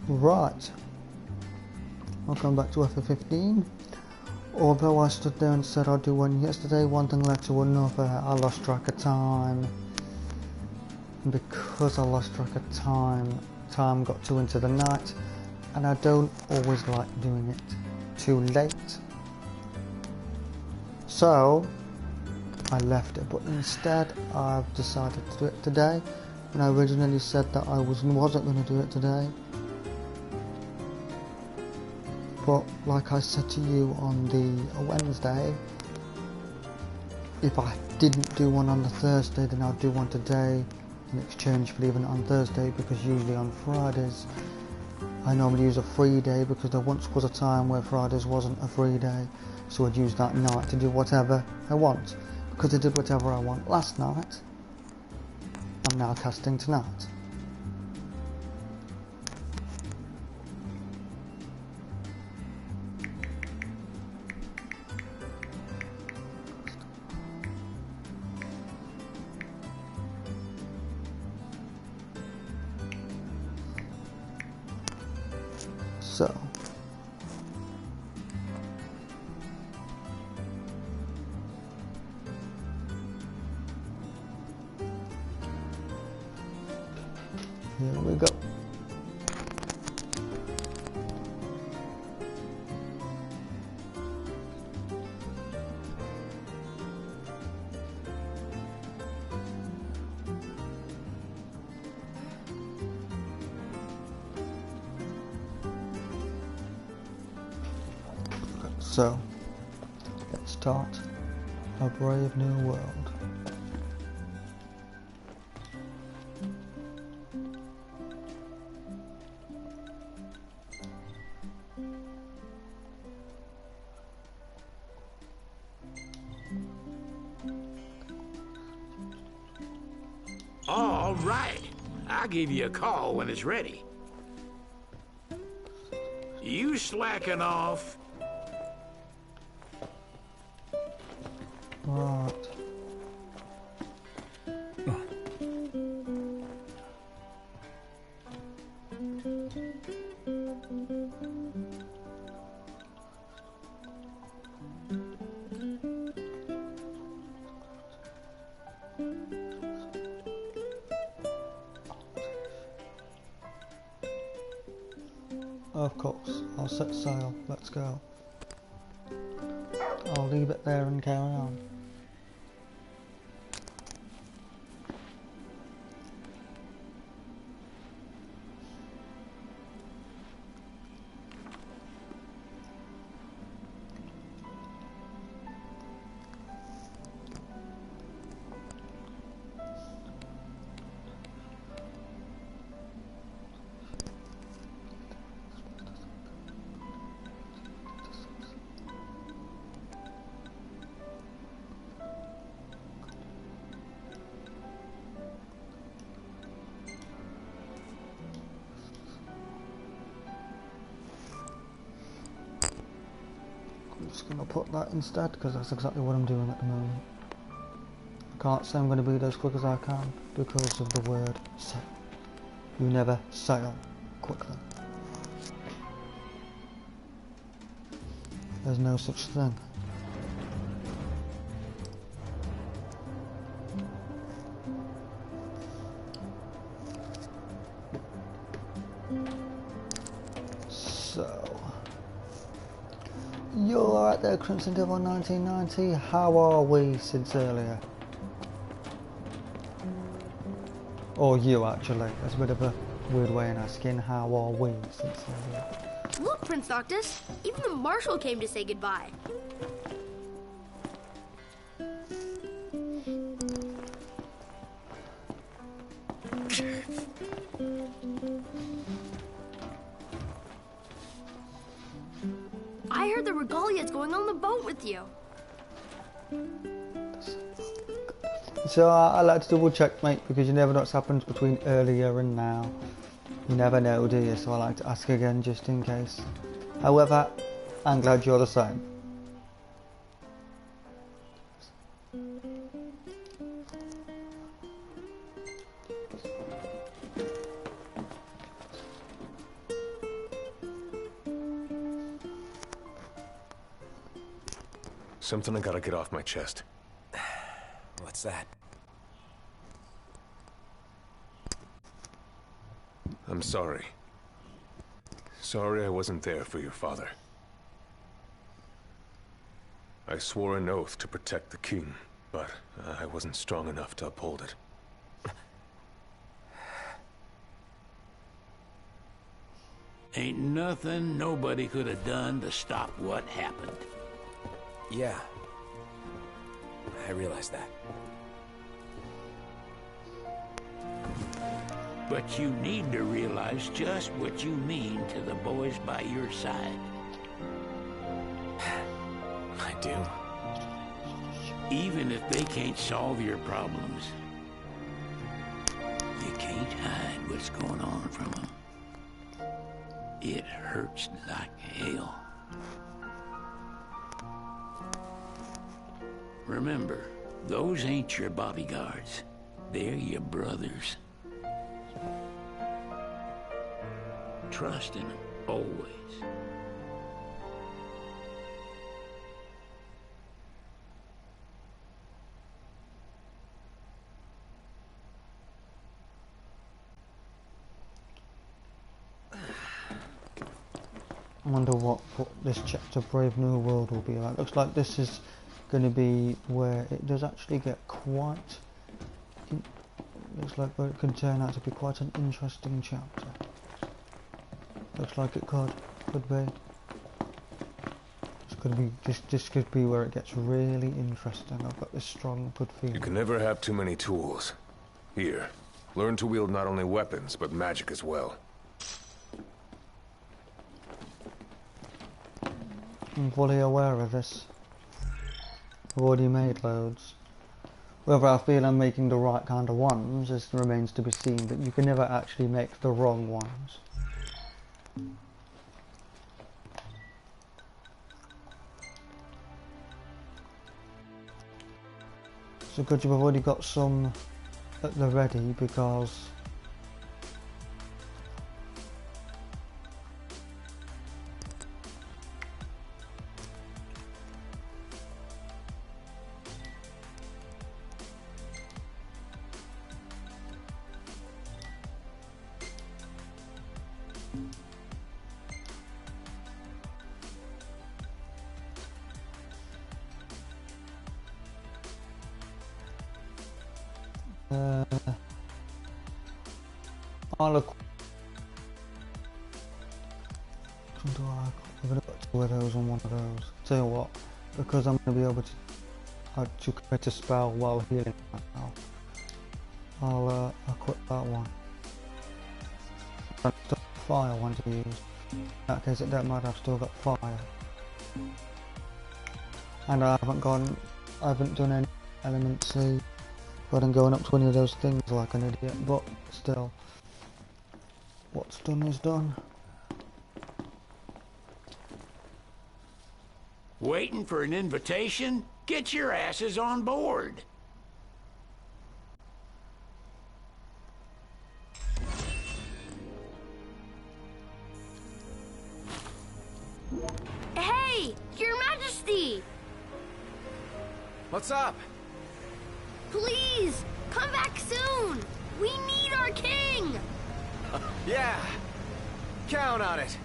Right, welcome back to FF15. Although I stood there and said I'd do one yesterday, one thing led to another, I lost track of time. And because I lost track of time, time got too into the night, and I don't always like doing it too late. So, I left it, but instead I've decided to do it today. When I originally said that I wasn't going to do it today. But like I said to you on the Wednesday, if I didn't do one on the Thursday, then I'll do one today in exchange for leaving it on Thursday, because usually on Fridays I normally use a free day, because there once was a time where Fridays wasn't a free day, so I'd use that night to do whatever I want. Because I did whatever I want last night, I'm now casting tonight. So, here we go. So, let's start a brave new world. All right. I'll give you a call when it's ready. You slacking off? Right. Of course, I'll set sail. Let's go. I'll leave it there and carry on. I'm just going to put that instead, because that's exactly what I'm doing at the moment. I can't say I'm going to be there as quick as I can because of the word sail. You never sail quickly. There's no such thing. So, you're alright there, Crimson Devil 1990. How are we since earlier? Or you, actually. That's a bit of a weird way of asking. How are we since earlier? Look, Prince Noctis, even the Marshal came to say goodbye. I heard the Regalia's going on the boat with you. So I like to double check, mate, because you never know what's happened between earlier and now. You never know, do you? So I like to ask again just in case. However, I'm glad you're the same. Something I gotta get off my chest. What's that? I'm sorry. Sorry I wasn't there for your father. I swore an oath to protect the king, but I wasn't strong enough to uphold it. Ain't nothing nobody could have done to stop what happened. Yeah. I realize that. But you need to realize just what you mean to the boys by your side. I do. Even if they can't solve your problems, you can't hide what's going on from them. It hurts like hell. Remember, those ain't your bodyguards. They're your brothers. Trust in them, always. I wonder what this chapter Brave New World will be like. Looks like this is going to be where it does actually get quite... Looks like it can turn out to be quite an interesting chapter. Looks like it could be. It's going to be this could be where it gets really interesting. I've got this strong good feeling. You can never have too many tools. Here, learn to wield not only weapons, but magic as well. I'm fully aware of this. I've already made loads. Whether I feel I'm making the right kind of ones remains to be seen, but you can never actually make the wrong ones. So good you've already got some at the ready, because I'll look. I'm gonna put two of those on one of those. Tell you what, because I'm gonna be able to create a spell while healing myself, I'll equip that one. I've still got fire one to use. In that case, it don't matter. I've still got fire, and I haven't done any element C. Rather than going up to any of those things like an idiot, but still, what's done is done. Waiting for an invitation? Get your asses on board. Hey, Your Majesty! What's up? Please, come back soon! We need our king! Yeah. Count on it.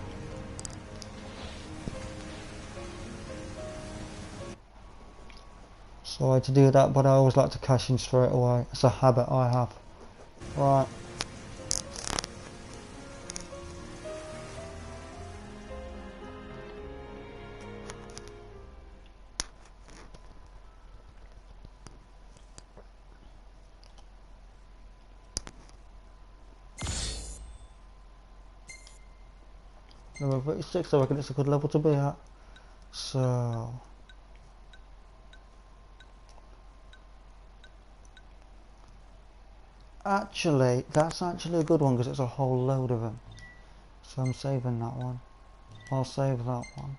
Sorry to do that, but I always like to cash in straight away. It's a habit I have. Right. Level 36, I reckon it's a good level to be at. So... Actually, that's actually a good one because it's a whole load of them. So I'm saving that one. I'll save that one.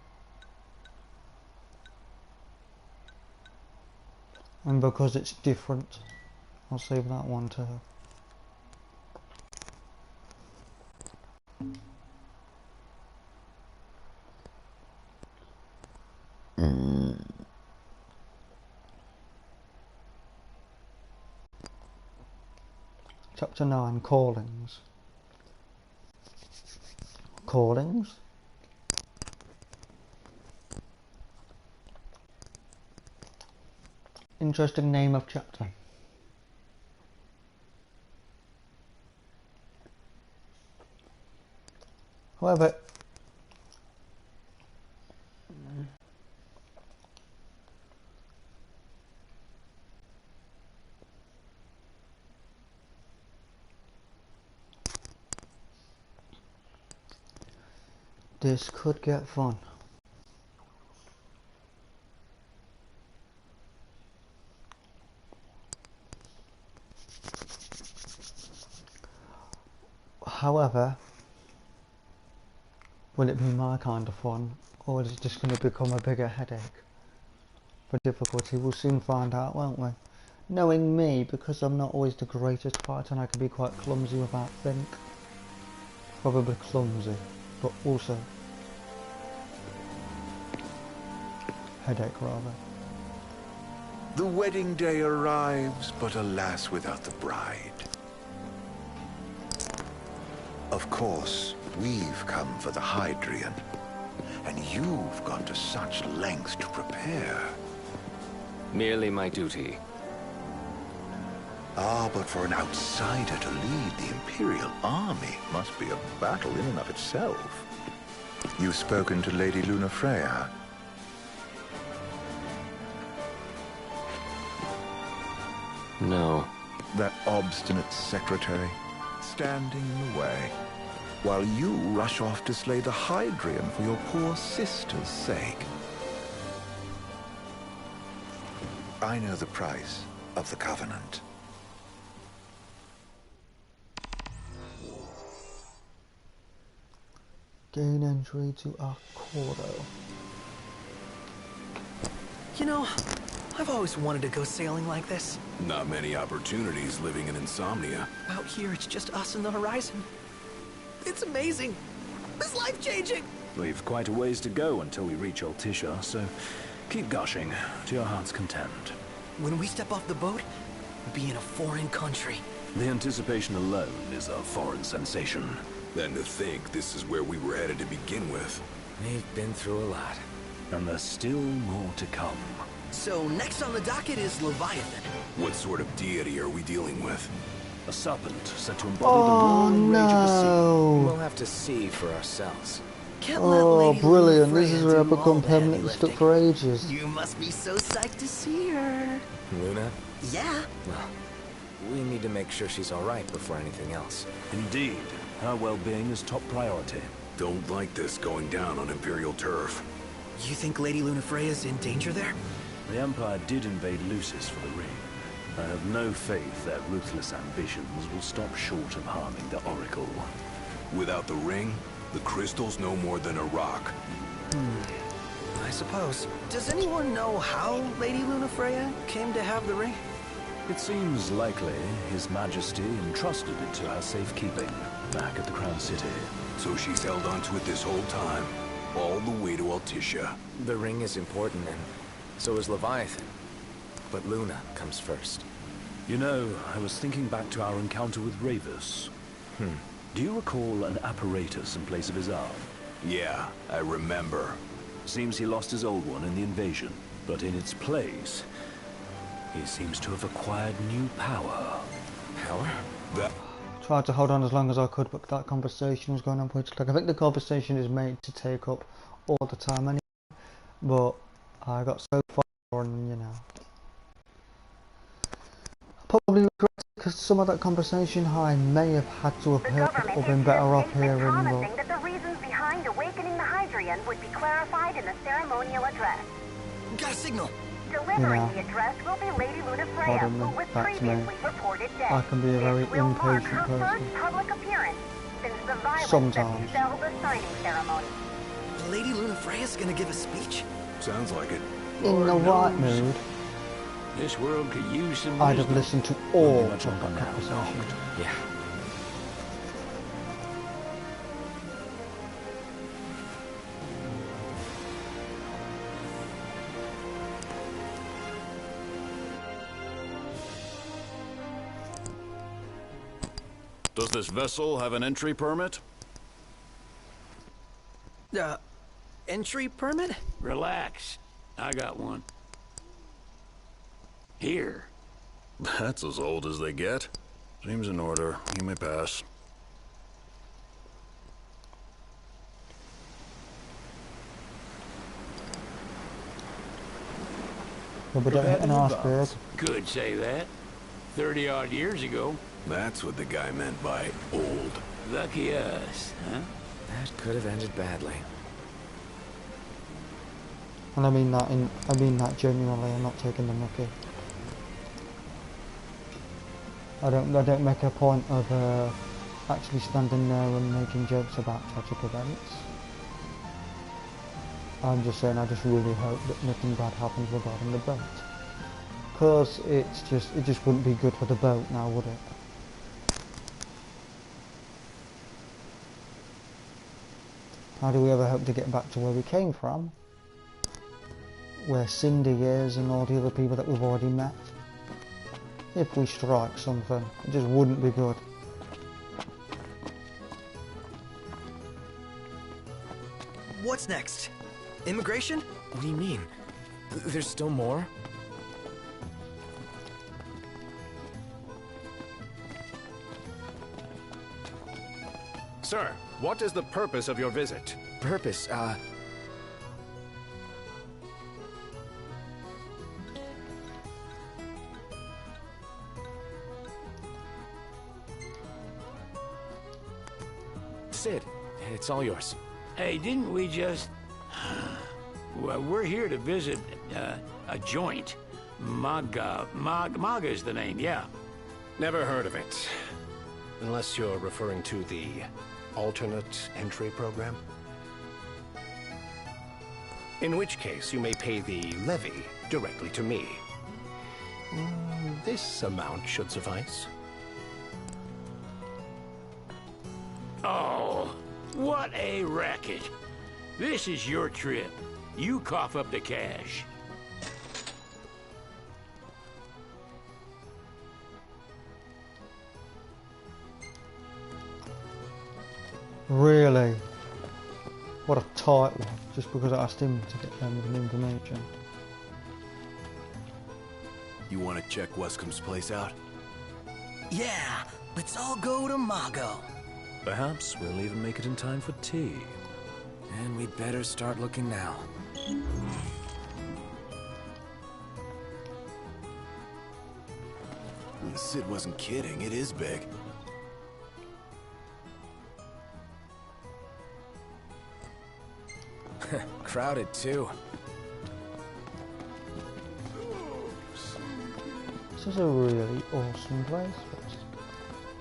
And because it's different, I'll save that one too. Chapter 9, Callings. Callings? Interesting name of chapter. However, this could get fun. However, will it be my kind of fun, or is it just going to become a bigger headache for difficulty? We'll soon find out, won't we? Knowing me, because I'm not always the greatest fighter and I can be quite clumsy without think. Probably clumsy, but also headache rather. The wedding day arrives, but alas without the bride. Of course, we've come for the Hydrian, and you've gone to such lengths to prepare. Merely my duty. Ah, but for an outsider to lead the Imperial army must be a battle in and of itself. You've spoken to Lady Lunafreya? No. That obstinate secretary, standing in the way, while you rush off to slay the Hydrian for your poor sister's sake. I know the price of the Covenant. Gain entry to Accordo. You know, I've always wanted to go sailing like this. Not many opportunities living in Insomnia. Out here, it's just us and the horizon. It's amazing. It's life-changing. We've quite a ways to go until we reach Altisha, so keep gushing to your heart's content. When we step off the boat, we'll be in a foreign country. The anticipation alone is a foreign sensation. Then to think this is where we were headed to begin with. We've been through a lot. And there's still more to come. So next on the docket is Leviathan. What sort of deity are we dealing with? A serpent said to embody the roaring rage of the sea. We'll have to see for ourselves. Can't let Oh, Lady brilliant. Lunafreya This is where I do all become the heavy permanently stuck lifting. for ages. You must be so psyched to see her. Luna? Yeah. Well, we need to make sure she's all right before anything else. Indeed, her well-being is top priority. Don't like this going down on Imperial turf. You think Lady Lunafreya's in danger there? The Empire did invade Lucis for the ring. I have no faith their ruthless ambitions will stop short of harming the Oracle. Without the ring, the crystal's no more than a rock. I suppose. Does anyone know how Lady Lunafreya came to have the ring? It seems likely His Majesty entrusted it to her safekeeping back at the Crown City. So she's held onto it this whole time, all the way to Altisha. The ring is important, and so is Leviathan. But Luna comes first. You know, I was thinking back to our encounter with Ravus. Do you recall an apparatus in place of his arm? Yeah, I remember. Seems he lost his old one in the invasion, but in its place, he seems to have acquired new power. Power? That... Tried to hold on as long as I could, but that conversation was going on pretty quick. I think the conversation is made to take up all the time anyway, but I got so far and, you know. I probably regret it because some of that conversation I may have had to have heard or been better off hearing, but... that the reasons behind awakening the Hydrian would be clarified in the ceremonial address. Got a signal. Delivering the address will be Lady Lunafreya, Pardon me, who was that's me. previously reported dead. I can be a very This will mark impatient her person. first public appearance since the violence Sometimes. that befell the signing ceremony. Lady Lunafreya's gonna give a speech? Sounds like it. In the right mood, This world could use some I'd have wisdom. listened to all Only of much that longer now, conversation. Yeah. Does this vessel have an entry permit? Entry permit? Relax. I got one. Here. That's as old as they get. Seems in order. You may pass. But we don't hit an iceberg. Could say that. 30-odd years ago. That's what the guy meant by old. Lucky us, huh? That could have ended badly. And I mean that genuinely. I'm not taking the mickey. I don't make a point of actually standing there and making jokes about tragic events. I'm just saying I just really hope that nothing bad happens regarding the boat. Because it just wouldn't be good for the boat now, would it? How do we ever hope to get back to where we came from? Where Cindy is and all the other people that we've already met? If we strike something, it just wouldn't be good. What's next? Immigration? What do you mean? There's still more? Sir, what is the purpose of your visit? Purpose, Sid, it's all yours. Hey, didn't we just... Well, we're here to visit a joint. Maga is the name, yeah. Never heard of it. Unless you're referring to the alternate entry program. In which case, you may pay the levy directly to me. This amount should suffice. Oh, what a racket. This is your trip. You cough up the cash. Really? What a tight one, just because I asked him to get them with the information. You want to check Wescomb's place out? Yeah, let's all go to Mago. Perhaps we'll even make it in time for tea. And we'd better start looking now. Sid wasn't kidding, it is big. Crowded, too. This is a really awesome place.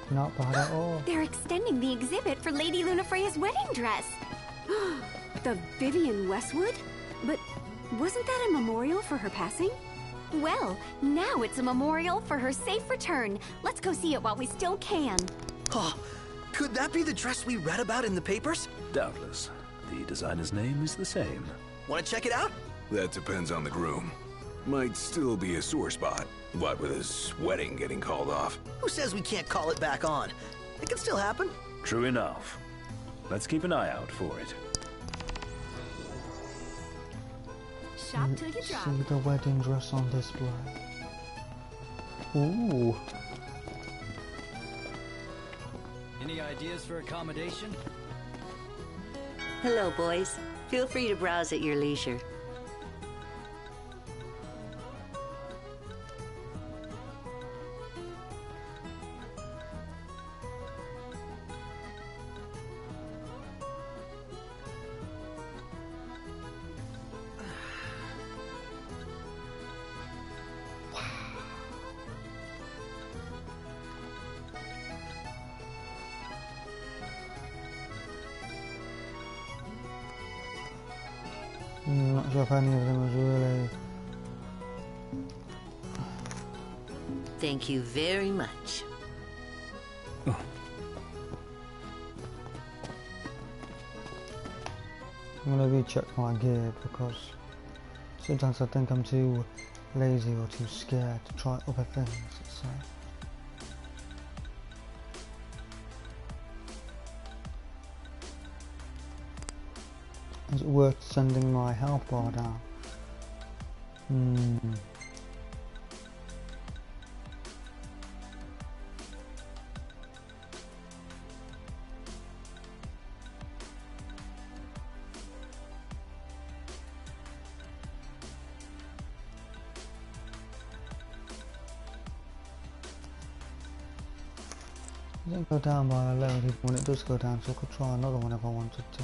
Not bad at all. They're extending the exhibit for Lady Lunafreya's wedding dress. The Vivian Westwood? But wasn't that a memorial for her passing? Well, now it's a memorial for her safe return. Let's go see it while we still can. Oh, could that be the dress we read about in the papers? Doubtless. The designer's name is the same. Want to check it out? That depends on the groom. Might still be a sore spot. What with his wedding getting called off? Who says we can't call it back on? It can still happen. True enough. Let's keep an eye out for it. Shop till you drop. See the wedding dress on display. Ooh. Any ideas for accommodation? Hello, boys. Feel free to browse at your leisure. I'm not sure if any of them was really... Thank you very much. I'm gonna recheck my gear because sometimes I think I'm too lazy or too scared to try other things, so... Is it worth sending my health bar down? It doesn't go down by a load even when it does go down, so I could try another one if I wanted to.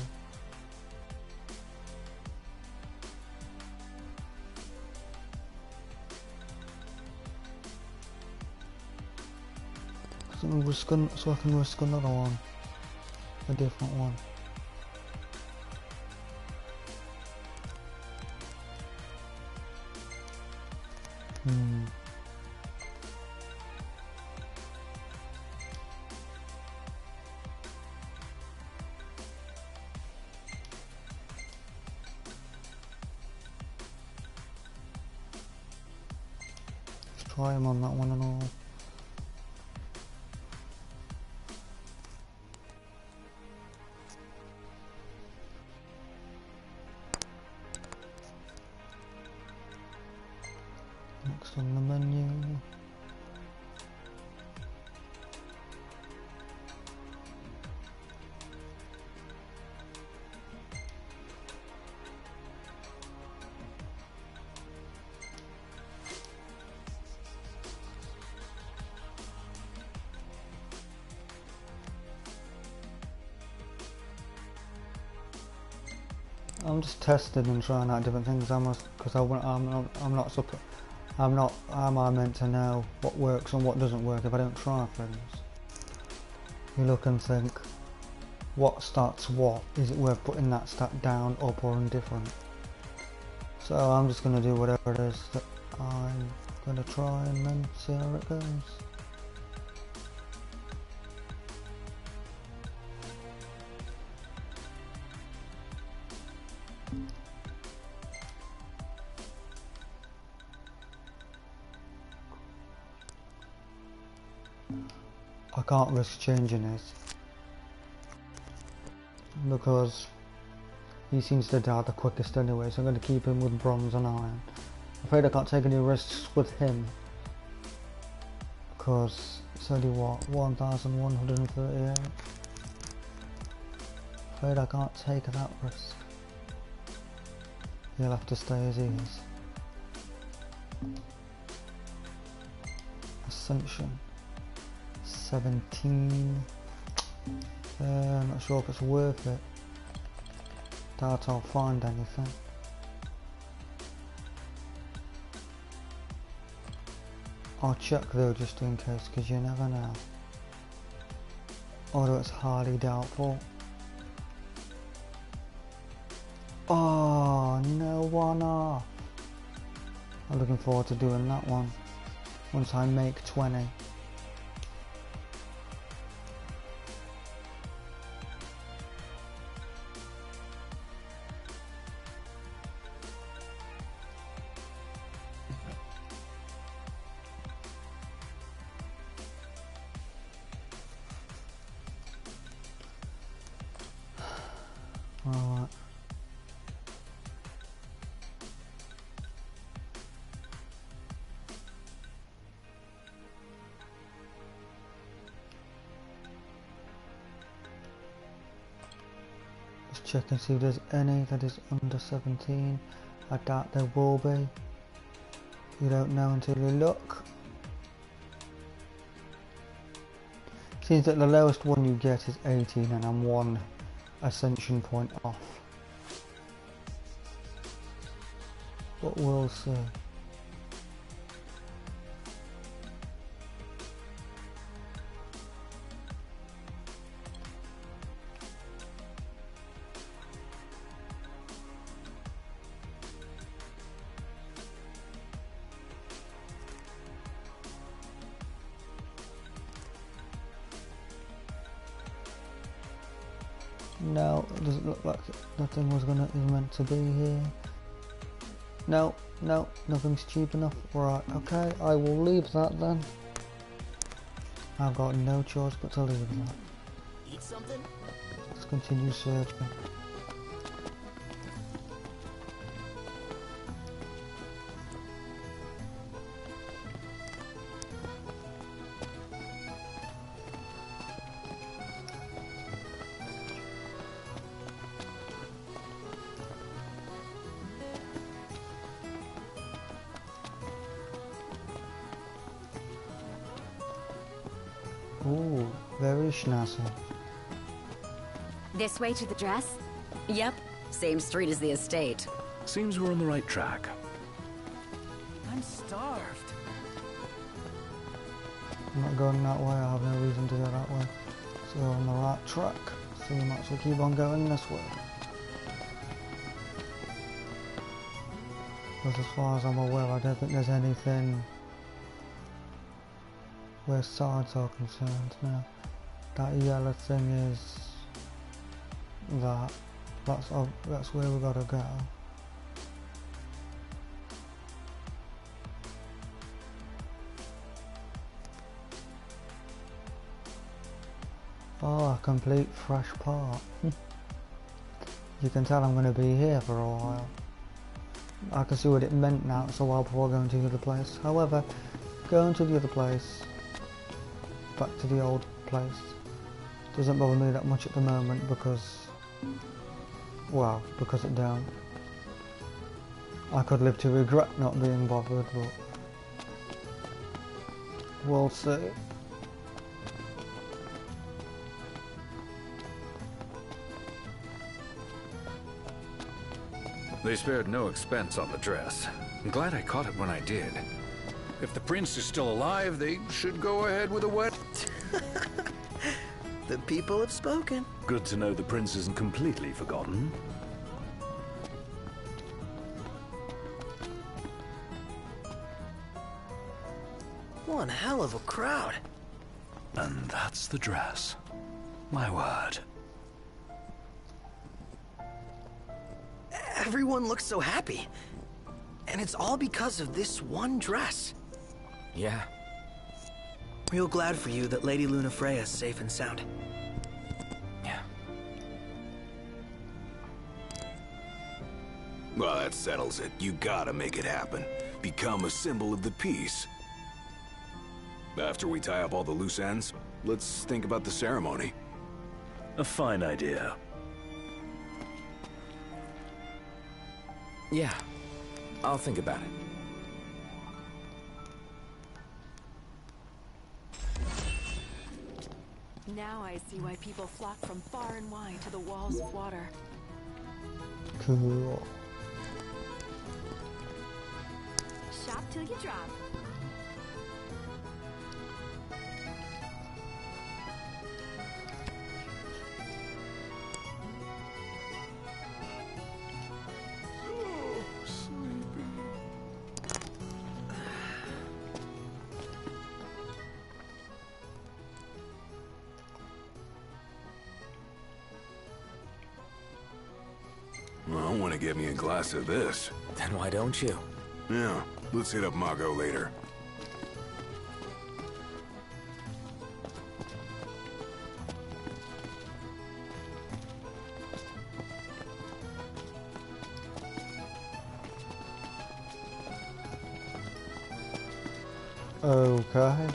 So I can risk another one, a different one. Let's try him on that one and all. Next on the menu. I'm just testing and trying out different things. Because I'm not. Am I meant to know what works and what doesn't work if I don't try things? You look and think, what stats what? Is it worth putting that stat down, up, or indifferent? So I'm just going to do whatever it is that I'm going to try and then see how it goes. I can't risk changing it because he seems to die the quickest anyway, so I'm going to keep him with bronze and iron. I'm afraid I can't take any risks with him because it's only what, 1138. Afraid I can't take that risk. He'll have to stay as he is. Ascension 17. I'm not sure if it's worth it. Doubt I'll find anything. I'll check though just in case, because you never know. Although it's highly doubtful. Oh, no one off. I'm looking forward to doing that one once I make 20. Alright. Let's check and see if there's any that is under 17. I doubt there will be. You don't know until you look. Seems that the lowest one you get is 18 and I'm one ascension point off. But we'll see. No, it doesn't look like nothing is meant to be here. No, nothing's cheap enough. Right, okay, I will leave that then. I've got no choice but to leave that. Eat something? Let's continue searching. Ooh, very schnazzy. This way to the dress? Yep, same street as the estate. Seems we're on the right track. I'm starved. I'm not going that way, I have no reason to go that way. So we're on the right track, so we might as well keep on going this way. Because as far as I'm aware, I don't think there's anything where sides are concerned now. That yellow thing is that. That's where we gotta go. Oh, a complete fresh part. You can tell I'm going to be here for a while. I can see what it meant now. It's a while before going to the other place. However, going to the other place, back to the old place, doesn't bother me that much at the moment because, well, because it don't. I could live to regret not being bothered, but we'll see. They spared no expense on the dress. I'm glad I caught it when I did. If the prince is still alive, they should go ahead with a wed. The people have spoken. Good to know the prince isn't completely forgotten. One hell of a crowd. And that's the dress. My word. Everyone looks so happy. And it's all because of this one dress. Yeah. Real glad for you that Lady Lunafreya is safe and sound. Yeah. Well, that settles it. You gotta make it happen. Become a symbol of the peace. After we tie up all the loose ends, let's think about the ceremony. A fine idea. Yeah, I'll think about it. Now I see why people flock from far and wide to the walls of water. Cool. Shop till you drop. I want to get me a glass of this. Then why don't you? Yeah, let's hit up Mago later. Okay.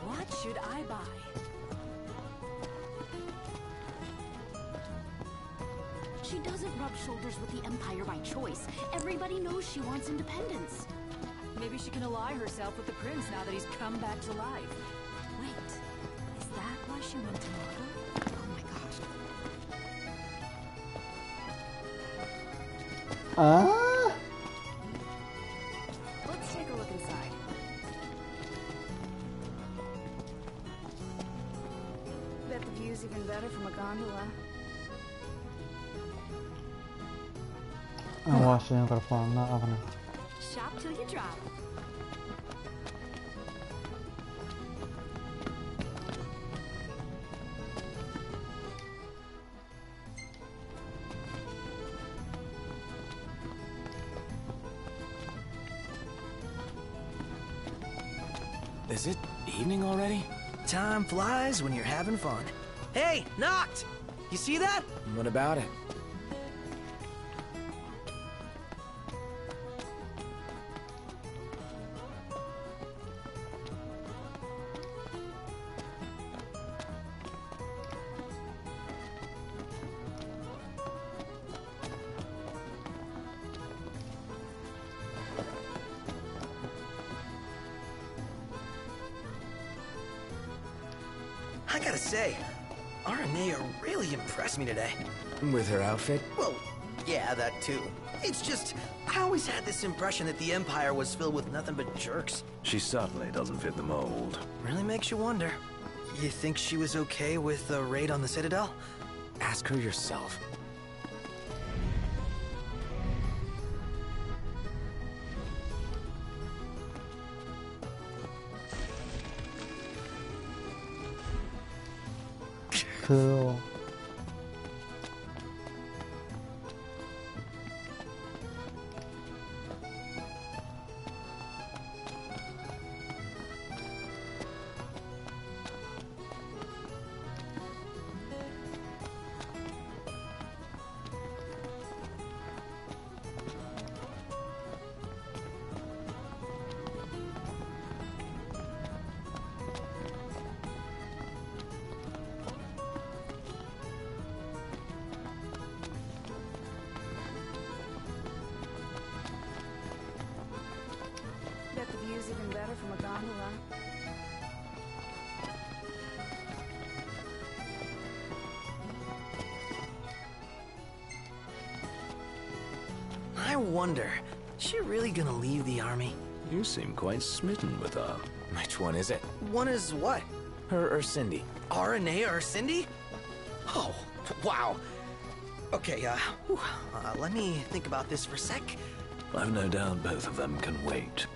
What should I buy? She doesn't rub shoulders with the Empire by choice. Everybody knows she wants independence. Ally she can ally herself with the prince now that he's come back to life. Wait, is that why she went to Mother? Oh my gosh. Let's take a look inside. Bet the view's even better from a gondola. Oh, actually, I've got to find that, haven't I? Shop till you drop. Is it evening already? Time flies when you're having fun. Hey, Noct! You see that? What about it? I gotta say, Aranea really impressed me today. With her outfit? Well, yeah, that too. It's just, I always had this impression that the Empire was filled with nothing but jerks. She certainly doesn't fit the mold. Really makes you wonder. You think she was okay with the raid on the Citadel? Ask her yourself. Cool. Bet the view's even better from a gondola. I wonder, is she really gonna leave the army? You seem quite smitten with her. Which one is it? One is what? Her or Cindy? Aranea or Cindy? Oh, wow. Okay, let me think about this for a sec. I've no doubt both of them can wait.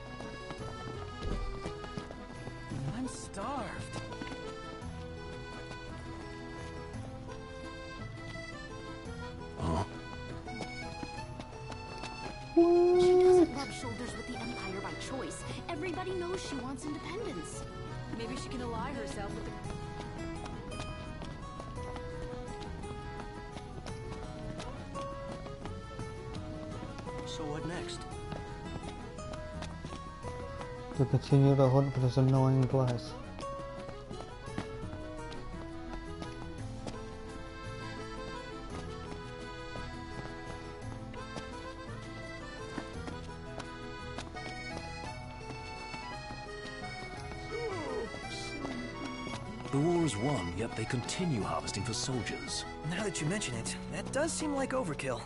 I'm starved. Oh. She doesn't rub shoulders with the Empire by choice. Everybody knows she wants independence. Maybe she can ally herself with the... So what next? To continue the hunt for this annoying place. The war is won, yet they continue harvesting for soldiers. Now that you mention it, that does seem like overkill.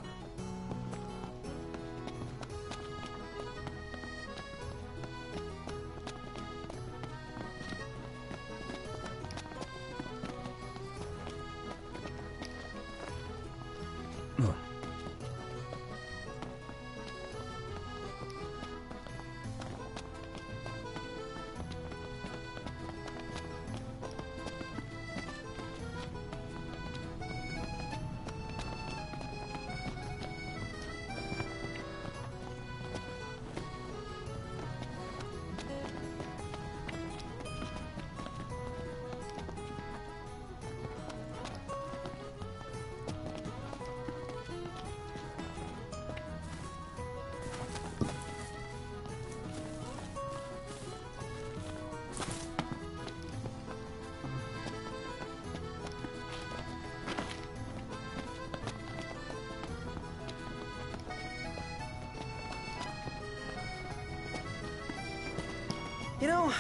You know,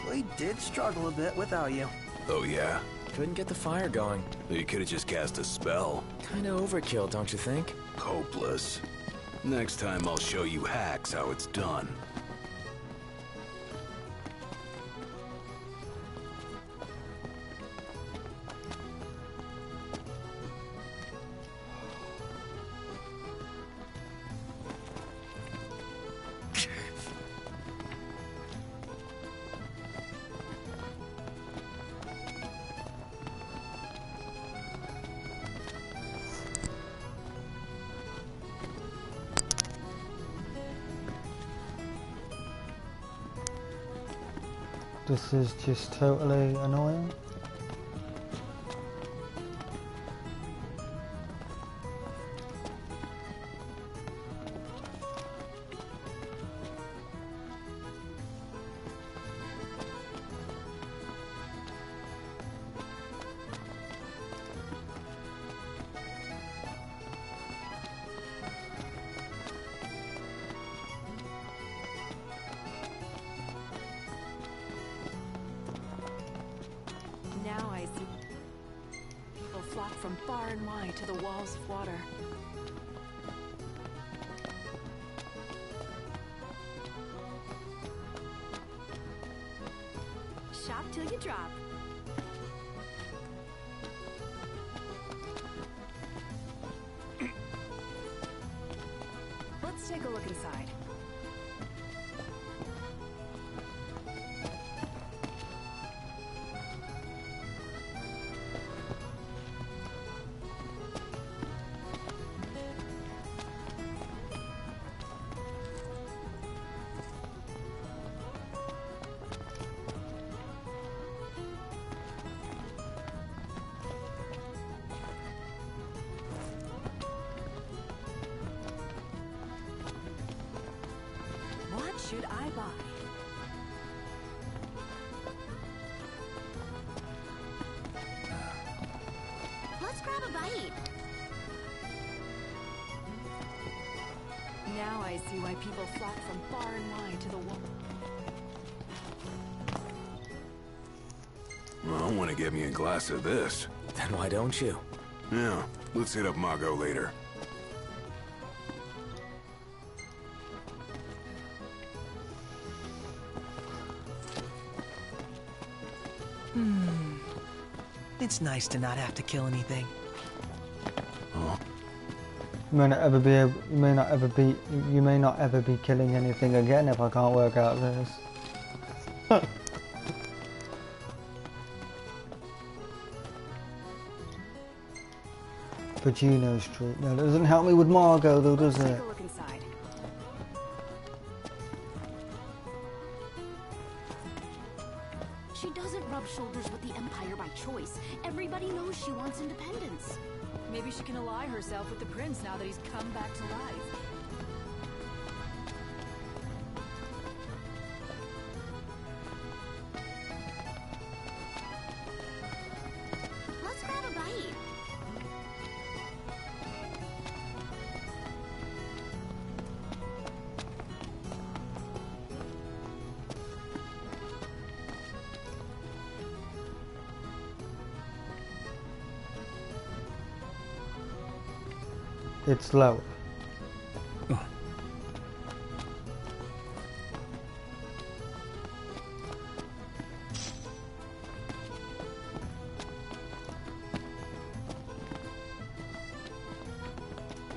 we did struggle a bit without you. Oh, yeah? Couldn't get the fire going. You could have just cast a spell. Kinda overkill, don't you think? Hopeless. Next time I'll show you hacks how it's done. This is just totally annoying. Now I see people flock from far and wide to the walls of water. Shop till you drop. Let's take a look inside. What should I buy? Let's grab a bite. Now I see why people flock from far and wide to the wall. Well, I want to get me a glass of this. Then why don't you? Yeah, let's hit up Margot later. It's nice to not have to kill anything. You may not ever be you may not ever be killing anything again if I can't work out this. Pacino Street. No, that doesn't help me with Margot though, does it? Take a look inside. She doesn't rub shoulders with the Empire by choice. Everybody knows she wants independence. Maybe she can ally herself with the prince now that he's come back to life. Let's grab a bite. It's low.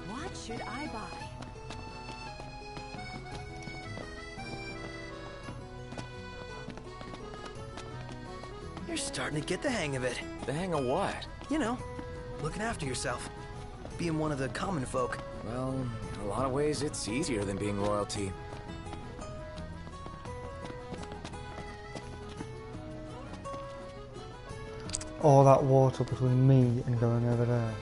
What should I buy? You're starting to get the hang of it. The hang of what? You know, looking after yourself. Being one of the common folk. Well, in a lot of ways, it's easier than being royalty. All that water between me and going over there.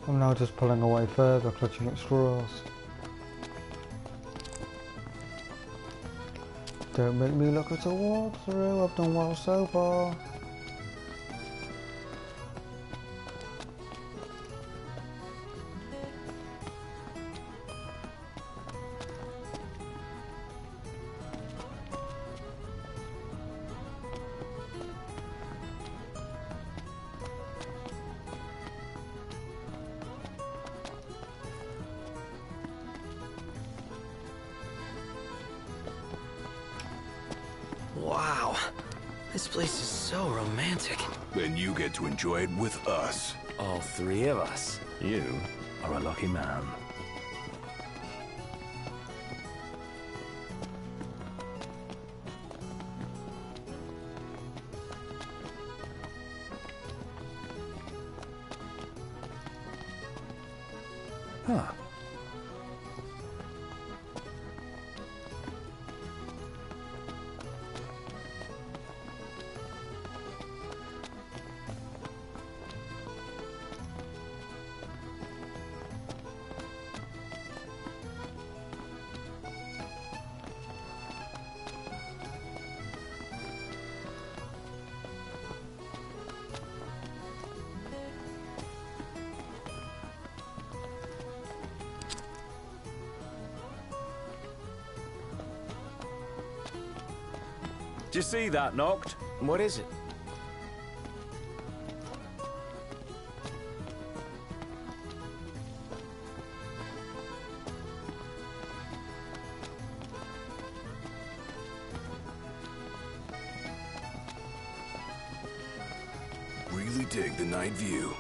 I'm now just pulling away further, clutching at straws. Don't make me look at a walkthrough, I've done well so far. Wow. This place is so romantic. Then you get to enjoy it with us. All three of us. You are a lucky man. Huh. Do you see that, Noct? What is it? Really dig the night view.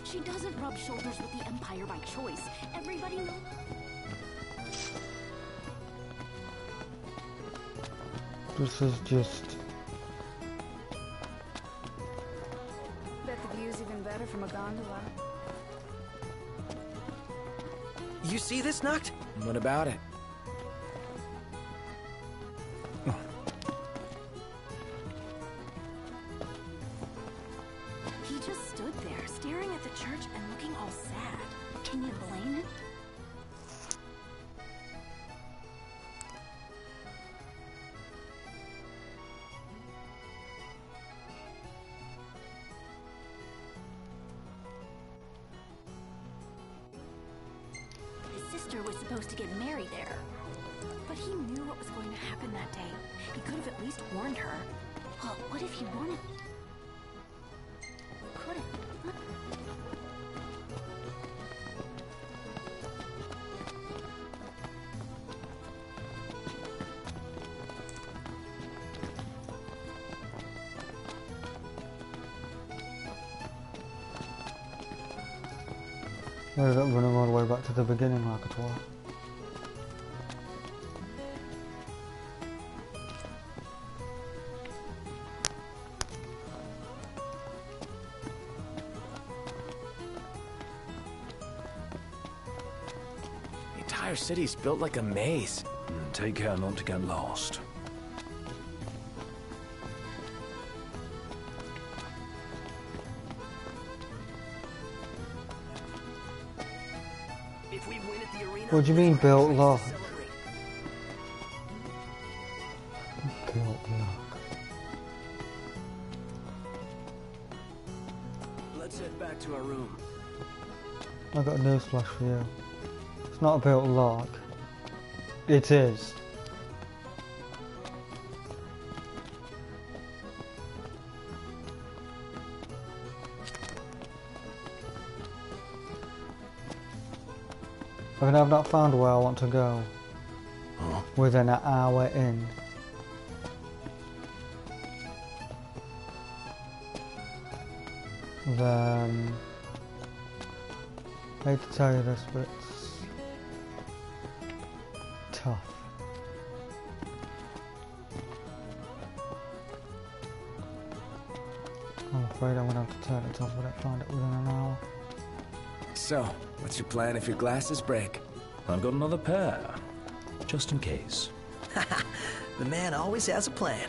She doesn't rub shoulders with the Empire by choice. Everybody knows. This is just... Bet the view's even better from a gondola. You see this, Noct? What about it? He just stood there, staring at the church and looking all sad. Can you blame him? His sister was supposed to get married there. But he knew what was going to happen that day. He could have at least warned her. Well, what if he wanted... Could have... I ended up running all the way back to the beginning like a twat. The entire city's built like a maze. Take care not to get lost. If we win at the arena, What do you mean built lock? Built lock. let's head back to our room. I got a news flash for you. It's not a built lock. It is. I mean, I've not found where I want to go within an hour in. Then, I hate to tell you this, but it's tough. I'm afraid I'm gonna have to turn it off, but I find it within an hour. So, what's your plan if your glasses break? I've got another pair, just in case. The man always has a plan.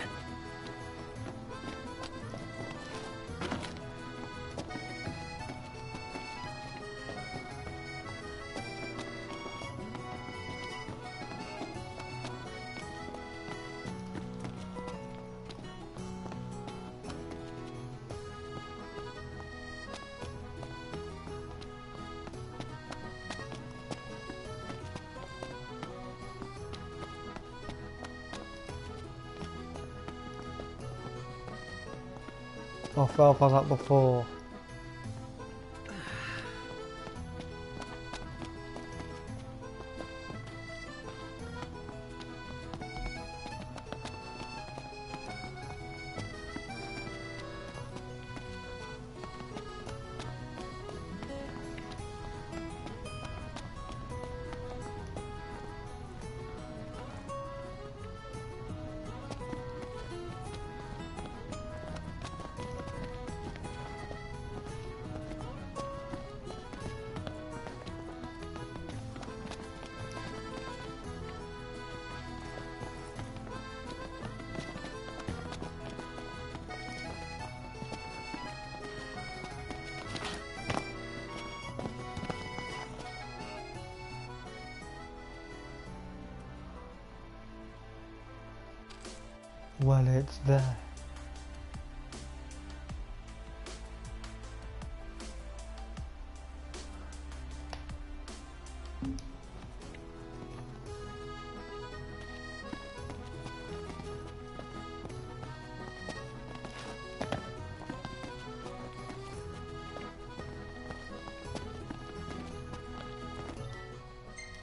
I fell for that before. Well, it's there.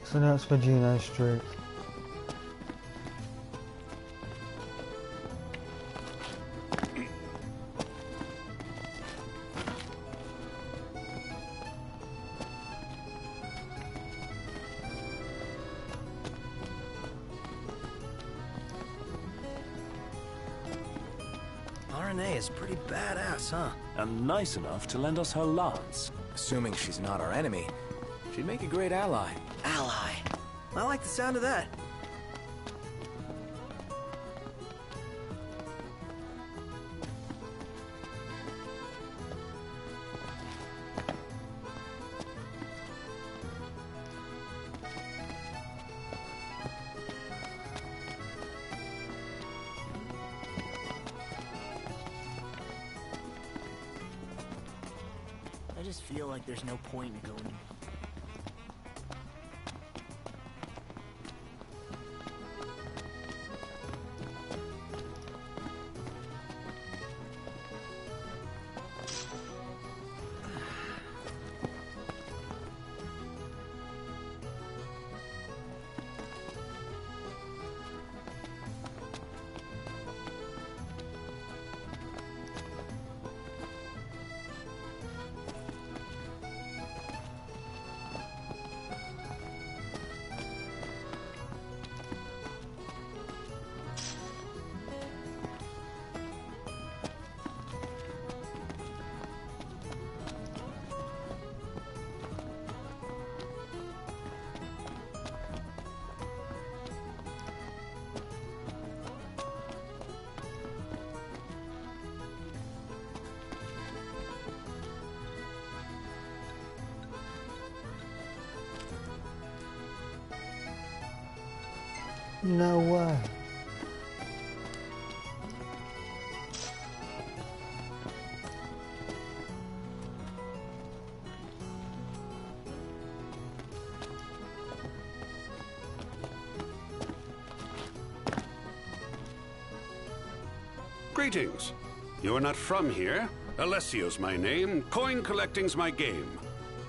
So now it's Virginia Street. RNA is pretty badass, huh? And nice enough to lend us her lance. Assuming she's not our enemy, she'd make a great ally. Ally. I like the sound of that. I just feel like there's no point in going. No way. Greetings. You are not from here. Alessio's my name. Coin collecting's my game.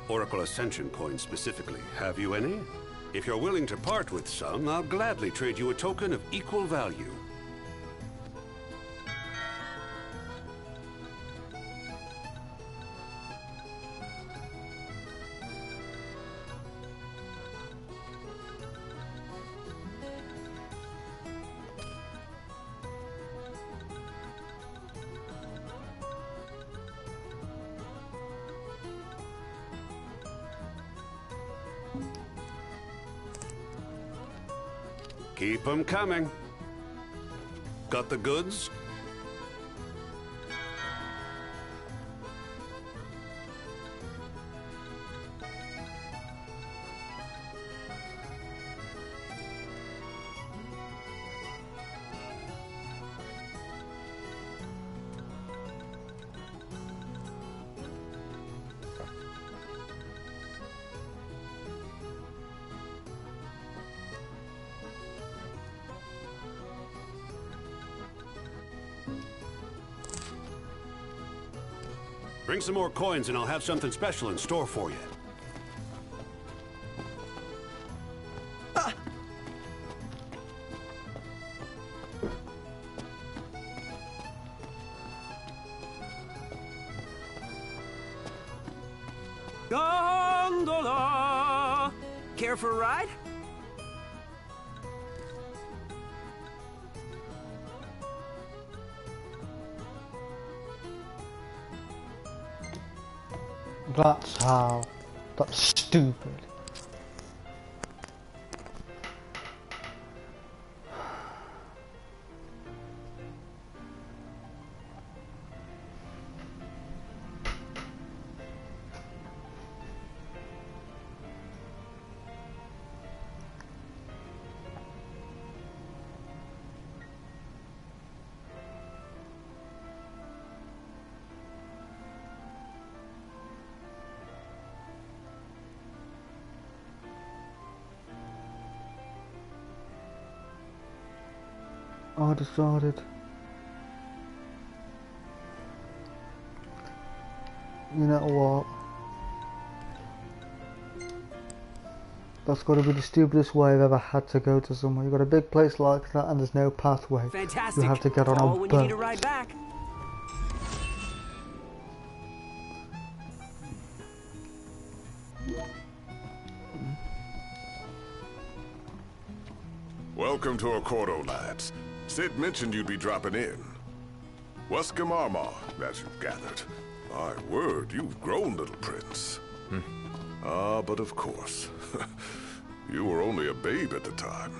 Oracle Ascension coins specifically. Have you any? If you're willing to part with some, I'll gladly trade you a token of equal value. Keep 'em coming. Got the goods? Bring some more coins and I'll have something special in store for you. Gondola! Care for a ride? That's how. That's stupid. I decided, you know what? That's got to be the stupidest way I've ever had to go to somewhere. You've got a big place like that and there's no pathway. Fantastic. You have to get on Call a when you need a boat. ride back. Welcome to Accordo, lads. Sid mentioned you'd be dropping in. Welcome, Armor, as you've gathered. My word, you've grown, little prince. Ah, but of course. You were only a babe at the time.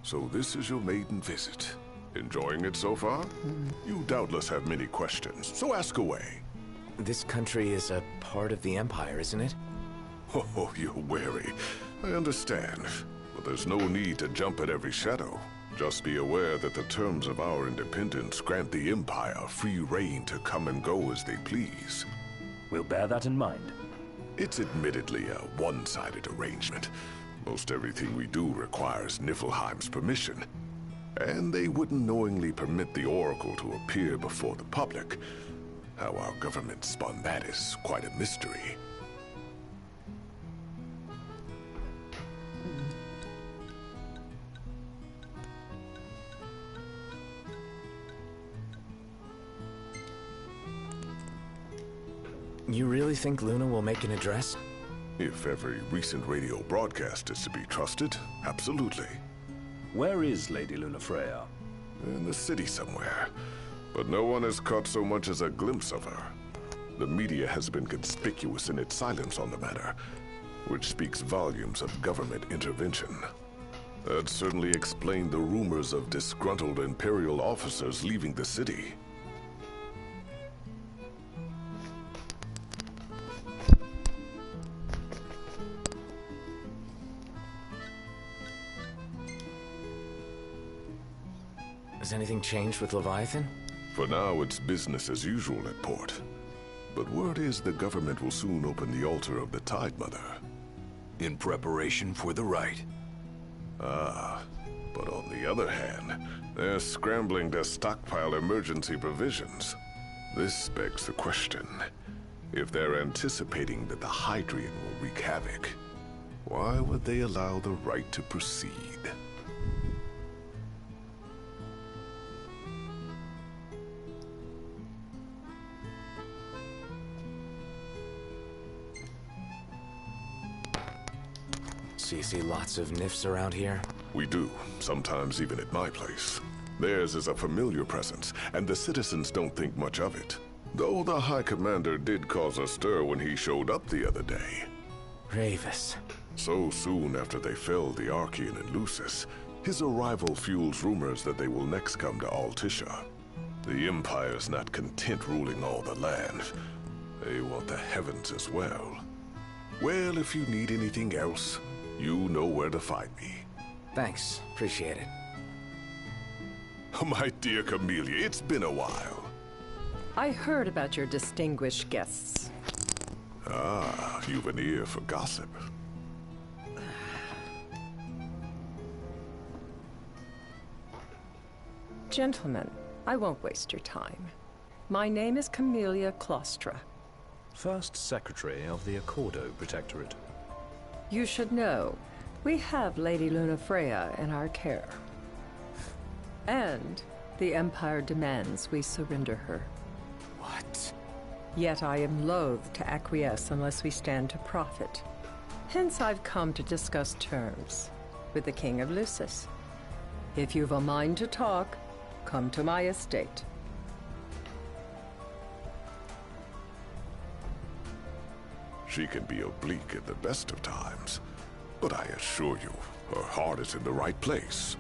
So this is your maiden visit. Enjoying it so far? You doubtless have many questions, so ask away. This country is a part of the Empire, isn't it? Oh, you're wary. I understand. But there's no need to jump at every shadow. Just be aware that the terms of our independence grant the Empire free reign to come and go as they please. We'll bear that in mind. It's admittedly a one-sided arrangement. Most everything we do requires Niflheim's permission. And they wouldn't knowingly permit the Oracle to appear before the public. How our government spun that is quite a mystery. You really think Luna will make an address? If every recent radio broadcast is to be trusted, absolutely. Where is Lady Lunafreya? In the city somewhere. But no one has caught so much as a glimpse of her. The media has been conspicuous in its silence on the matter, which speaks volumes of government intervention. That certainly explained the rumors of disgruntled Imperial officers leaving the city. Has anything changed with Leviathan? For now, it's business as usual at port. But word is the government will soon open the altar of the Tide Mother. In preparation for the rite. Ah, but on the other hand, they're scrambling to stockpile emergency provisions. This begs the question, if they're anticipating that the Hydrian will wreak havoc, why would they allow the rite to proceed? So you see lots of Nifs around here? We do, sometimes even at my place. Theirs is a familiar presence, and the citizens don't think much of it. Though the High Commander did cause a stir when he showed up the other day. Ravis. So soon after they felled the Archean and Lucis, his arrival fuels rumors that they will next come to Altisha. The Empire's not content ruling all the land. They want the heavens as well. Well, if you need anything else, you know where to find me. Thanks. Appreciate it. My dear Camellia, it's been a while. I heard about your distinguished guests. Ah, you've an ear for gossip. Gentlemen, I won't waste your time. My name is Camellia Claustra. First Secretary of the Accordo Protectorate. You should know, we have Lady Lunafreya in our care. And the Empire demands we surrender her. What? Yet I am loath to acquiesce unless we stand to profit. Hence I've come to discuss terms with the King of Lucis. If you've a mind to talk, come to my estate. She can be oblique at the best of times, but I assure you, her heart is in the right place.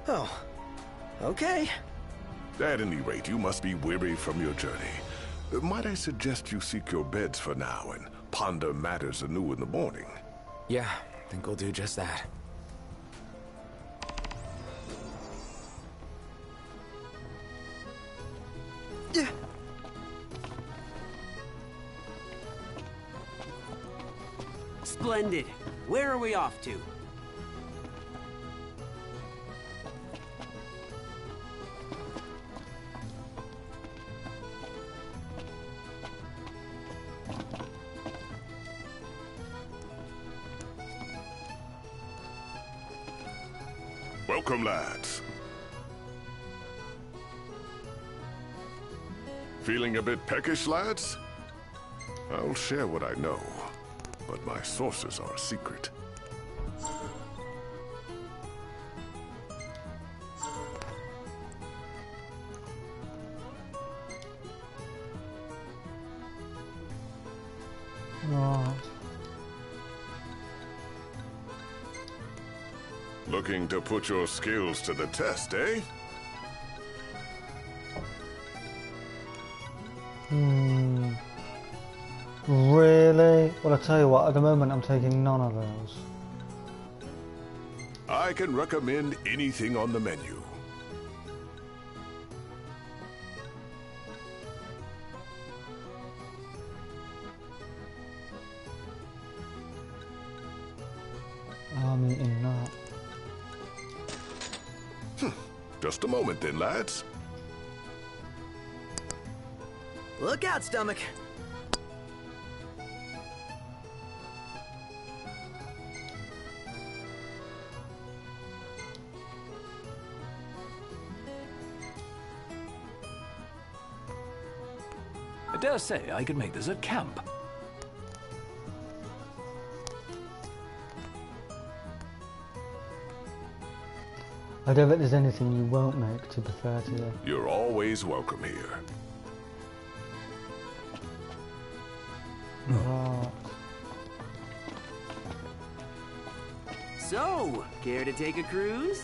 Oh, okay. At any rate, you must be weary from your journey. Might I suggest you seek your beds for now and ponder matters anew in the morning? Yeah, I think we'll do just that. Splendid. Where are we off to? Welcome, lads. Feeling a bit peckish, lads? I'll share what I know, but my sources are a secret. Right. Looking to put your skills to the test, eh? Really? Well, I tell you what, at the moment I'm taking none of those. I can recommend anything on the menu. I'm eating that. Just a moment then, lads. Look out, stomach. I dare say I could make this at camp. I don't think there's anything you won't make, to be fair to you. You're always welcome here. Right. So, care to take a cruise?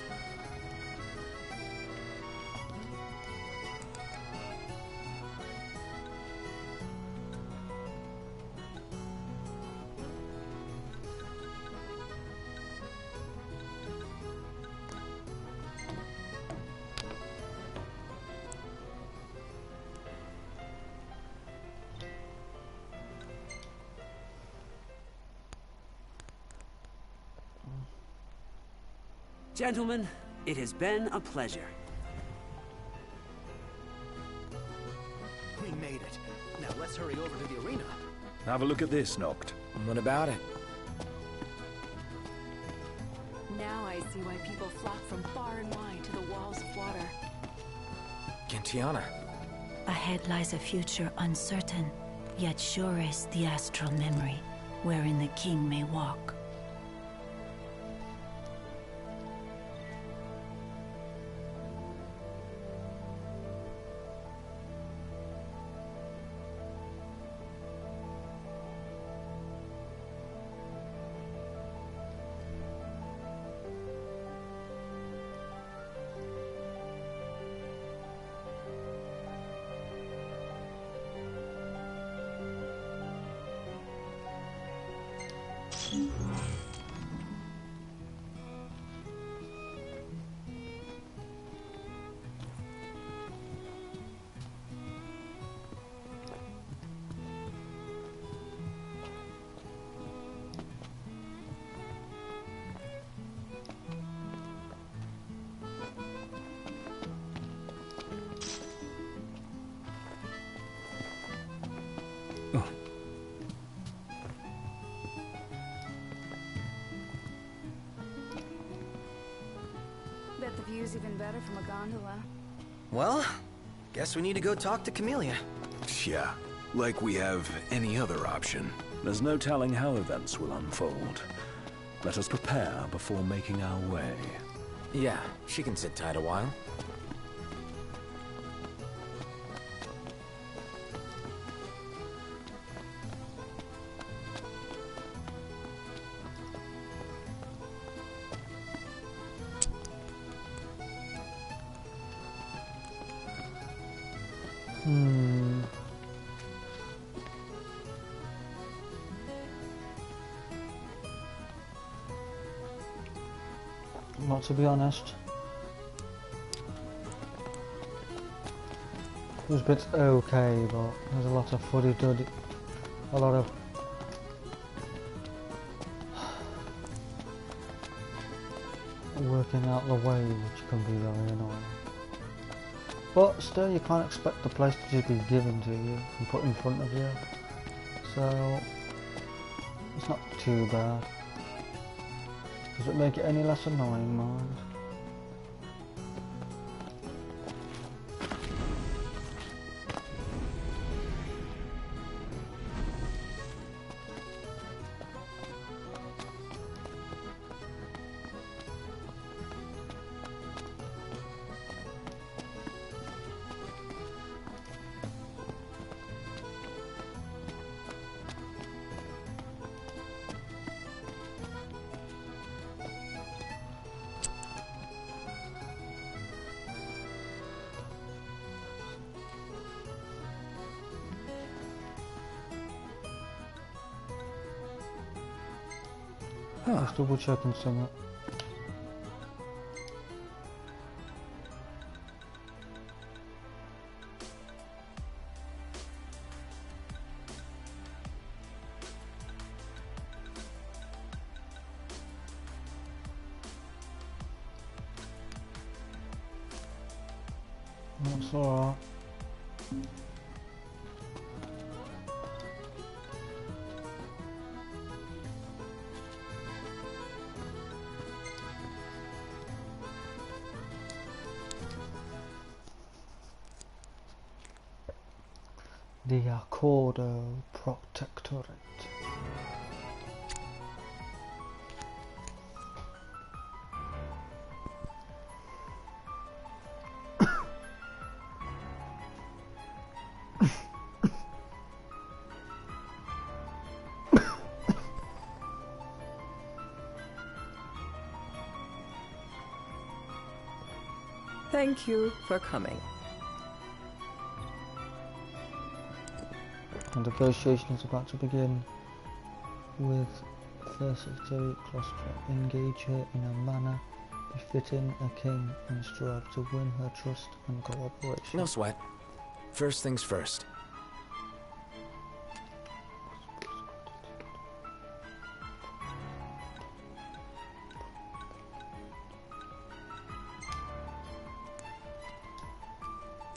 Gentlemen, it has been a pleasure. We made it. Now let's hurry over to the arena. Have a look at this, Noct. What about it? Now I see why people flock from far and wide to the walls of water. Gentiana. Ahead lies a future uncertain, yet sure is the astral memory, wherein the king may walk. Bet the view's even better from a gondola. Well, guess we need to go talk to Camellia. Yeah, like we have any other option. There's no telling how events will unfold. Let us prepare before making our way. Yeah, she can sit tight a while. Not to be honest. Those bits okay, but there's a lot of fuddy-duddy. A lot of working out the way, which can be very annoying. But still, you can't expect the place to just be given to you and put in front of you. So it's not too bad. Does it make it any less annoying, mind? Just double checking something. That's alright. The Accordo Protectorate. Thank you for coming. The negotiation is about to begin with Secretary Cluster. Engage her in a manner befitting a king and strive to win her trust and cooperation. No sweat. First things first.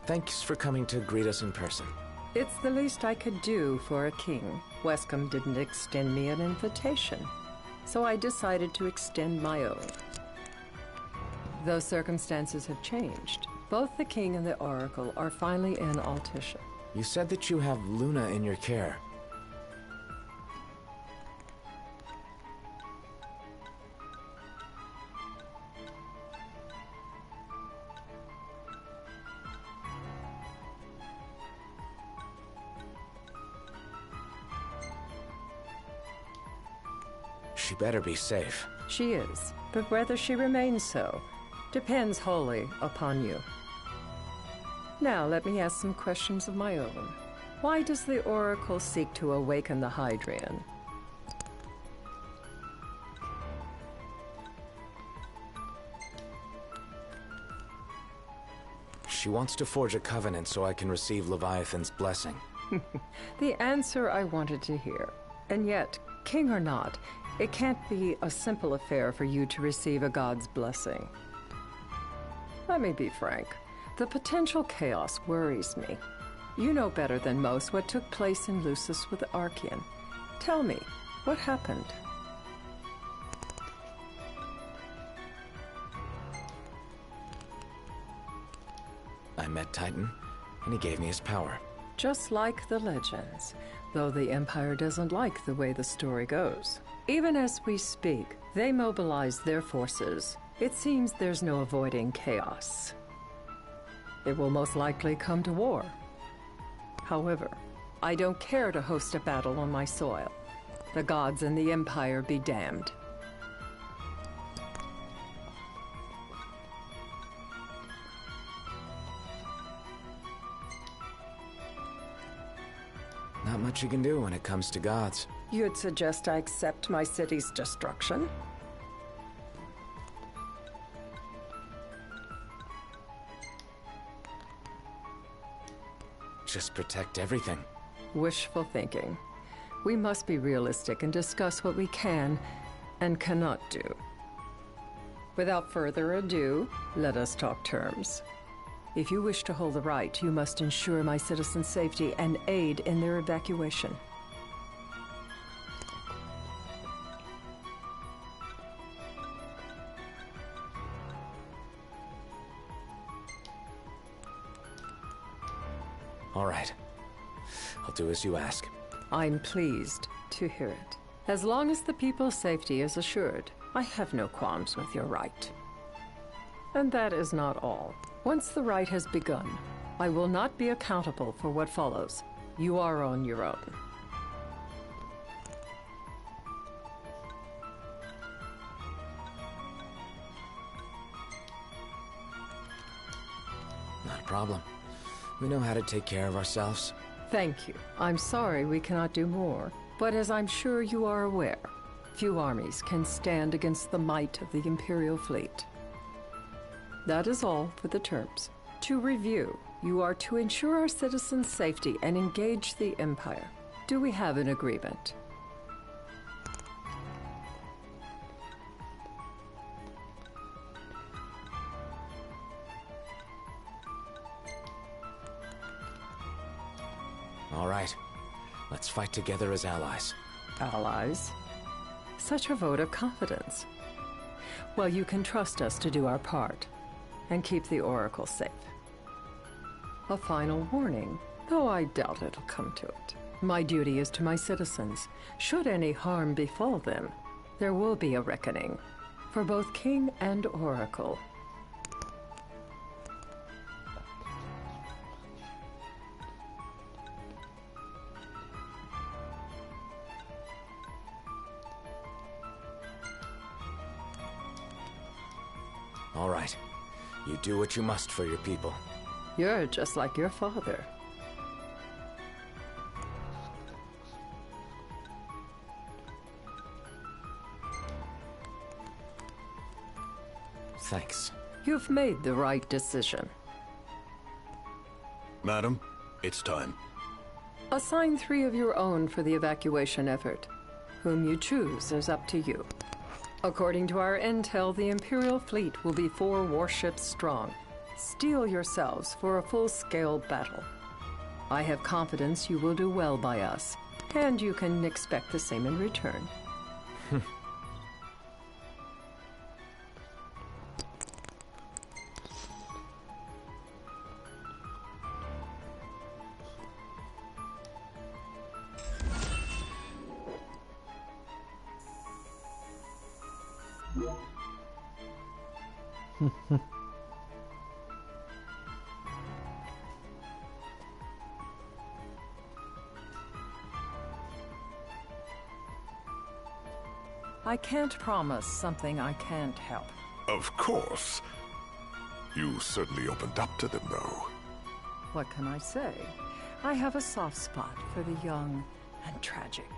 Thanks for coming to greet us in person. It's the least I could do for a king. Wescombe didn't extend me an invitation, so I decided to extend my own. Though circumstances have changed, both the king and the oracle are finally in Altissia. You said that you have Luna in your care. She better be safe. She is, but whether she remains so depends wholly upon you. Now let me ask some questions of my own. Why does the Oracle seek to awaken the Hydrian? She wants to forge a covenant so I can receive Leviathan's blessing. The answer I wanted to hear. And yet, king or not, it can't be a simple affair for you to receive a god's blessing. Let me be frank. The potential chaos worries me. You know better than most what took place in Lucis with Archean. Tell me, what happened? I met Titan, and he gave me his power. Just like the legends, though the Empire doesn't like the way the story goes. Even as we speak, they mobilize their forces. It seems there's no avoiding chaos. It will most likely come to war. However, I don't care to host a battle on my soil. The gods and the Empire be damned. Not much you can do when it comes to gods. You'd suggest I accept my city's destruction? Just protect everything. Wishful thinking. We must be realistic and discuss what we can and cannot do. Without further ado, let us talk terms. If you wish to hold the right, you must ensure my citizens' safety and aid in their evacuation. All right. I'll do as you ask. I'm pleased to hear it. As long as the people's safety is assured, I have no qualms with your right. And that is not all. Once the rite has begun, I will not be accountable for what follows. You are on your own. Not a problem. We know how to take care of ourselves. Thank you. I'm sorry we cannot do more, but as I'm sure you are aware, few armies can stand against the might of the Imperial fleet. That is all for the terms. To review, you are to ensure our citizens' safety and engage the Empire. Do we have an agreement? All right. Let's fight together as allies. Allies? Such a vote of confidence. Well, you can trust us to do our part and keep the Oracle safe. A final warning, though I doubt it'll come to it. My duty is to my citizens. Should any harm befall them, there will be a reckoning for both King and Oracle. All right. You do what you must for your people. You're just like your father. Thanks. You've made the right decision. Madam, it's time. Assign 3 of your own for the evacuation effort. Whom you choose is up to you. According to our intel, the Imperial fleet will be 4 warships strong. Steel yourselves for a full-scale battle. I have confidence you will do well by us, and you can expect the same in return. I can't promise something I can't help. Of course. You certainly opened up to them, though. What can I say? I have a soft spot for the young and tragic.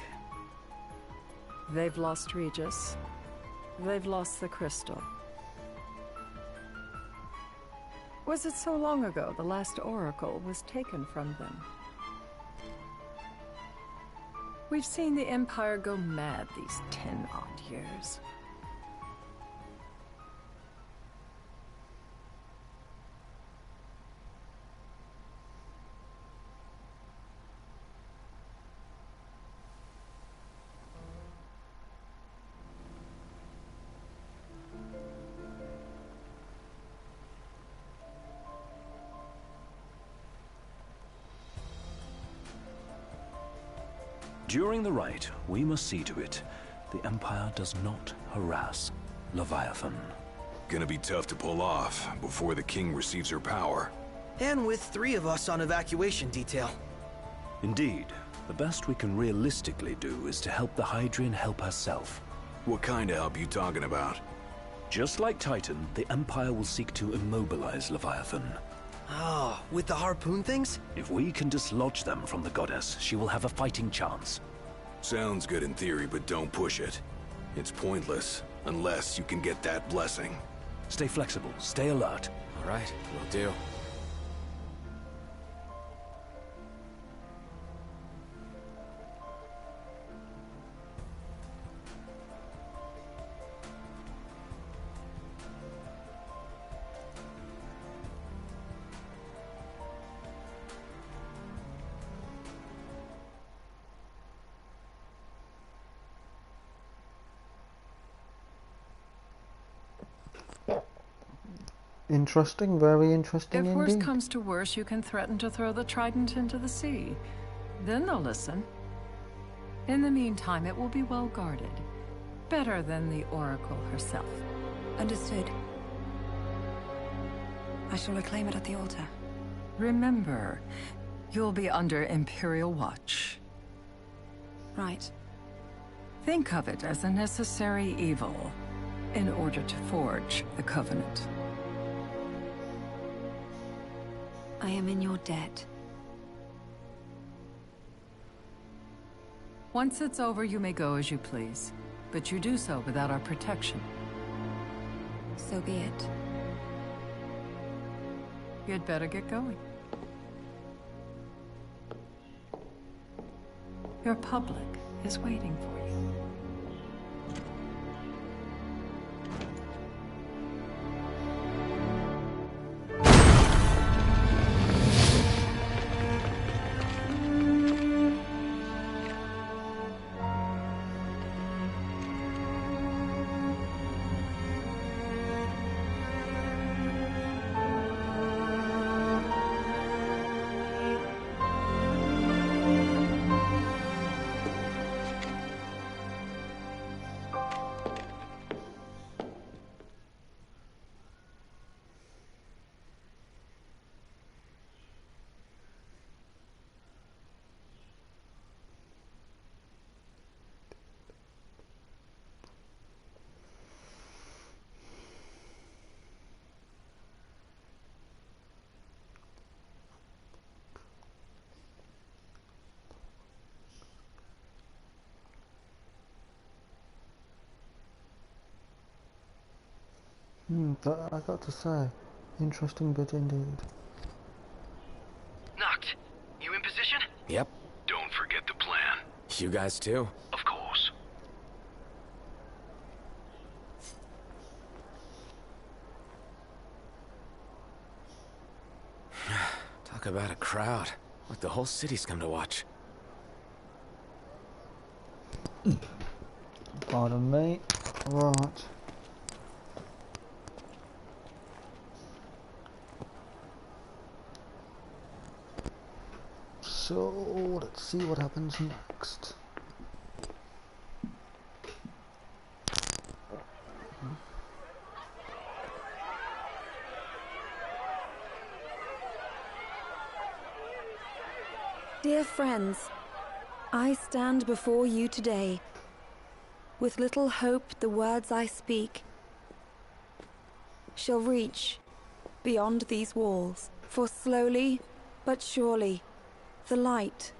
They've lost Regis. They've lost the crystal. Was it so long ago the last oracle was taken from them? We've seen the Empire go mad these 10-odd years. During the rite, we must see to it the Empire does not harass Leviathan. Gonna be tough to pull off before the king receives her power. And with 3 of us on evacuation detail. Indeed. The best we can realistically do is to help the Hydrian help herself. What kind of help you talking about? Just like Titan, the Empire will seek to immobilize Leviathan. Oh, with the harpoon things? If we can dislodge them from the goddess, she will have a fighting chance. Sounds good in theory, but don't push it. It's pointless, unless you can get that blessing. Stay flexible, stay alert. All right, will do. Interesting, very interesting If worse indeed. comes to worse, you can threaten to throw the trident into the sea. Then they'll listen. In the meantime, it will be well guarded. Better than the Oracle herself. Understood. I shall reclaim it at the altar. Remember, you'll be under Imperial watch. Right. Think of it as a necessary evil in order to forge the Covenant. I am in your debt. Once it's over, you may go as you please. But you do so without our protection. So be it. You'd better get going. Your public is waiting for you. But I got to say, interesting bit indeed. Knocked. You in position? Yep. Don't forget the plan. You guys too? Of course. Talk about a crowd. Like the whole city's come to watch. Pardon me. Right. So, let's see what happens next. Dear friends, I stand before you today. With little hope the words I speak shall reach beyond these walls. For slowly but surely the light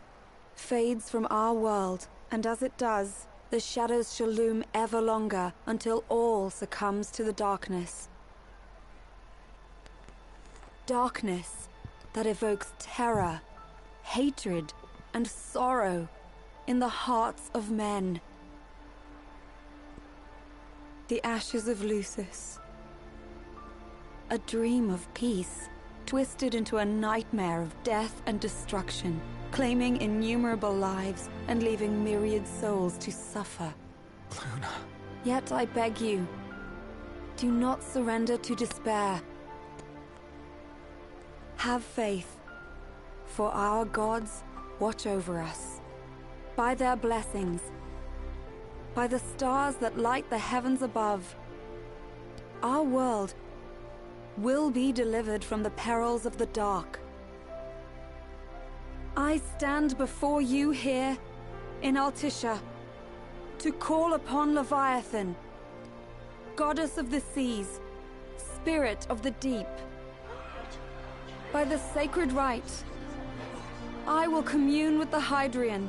fades from our world, and as it does, the shadows shall loom ever longer until all succumbs to the darkness. Darkness that evokes terror, hatred, and sorrow in the hearts of men. The ashes of Lucis. A dream of peace, twisted into a nightmare of death and destruction, claiming innumerable lives and leaving myriad souls to suffer. Luna. Yet I beg you, do not surrender to despair. Have faith, for our gods watch over us. By their blessings, by the stars that light the heavens above, our world will be delivered from the perils of the dark. I stand before you here in Altissia to call upon Leviathan, goddess of the seas, spirit of the deep. By the sacred rite, I will commune with the Hydrian.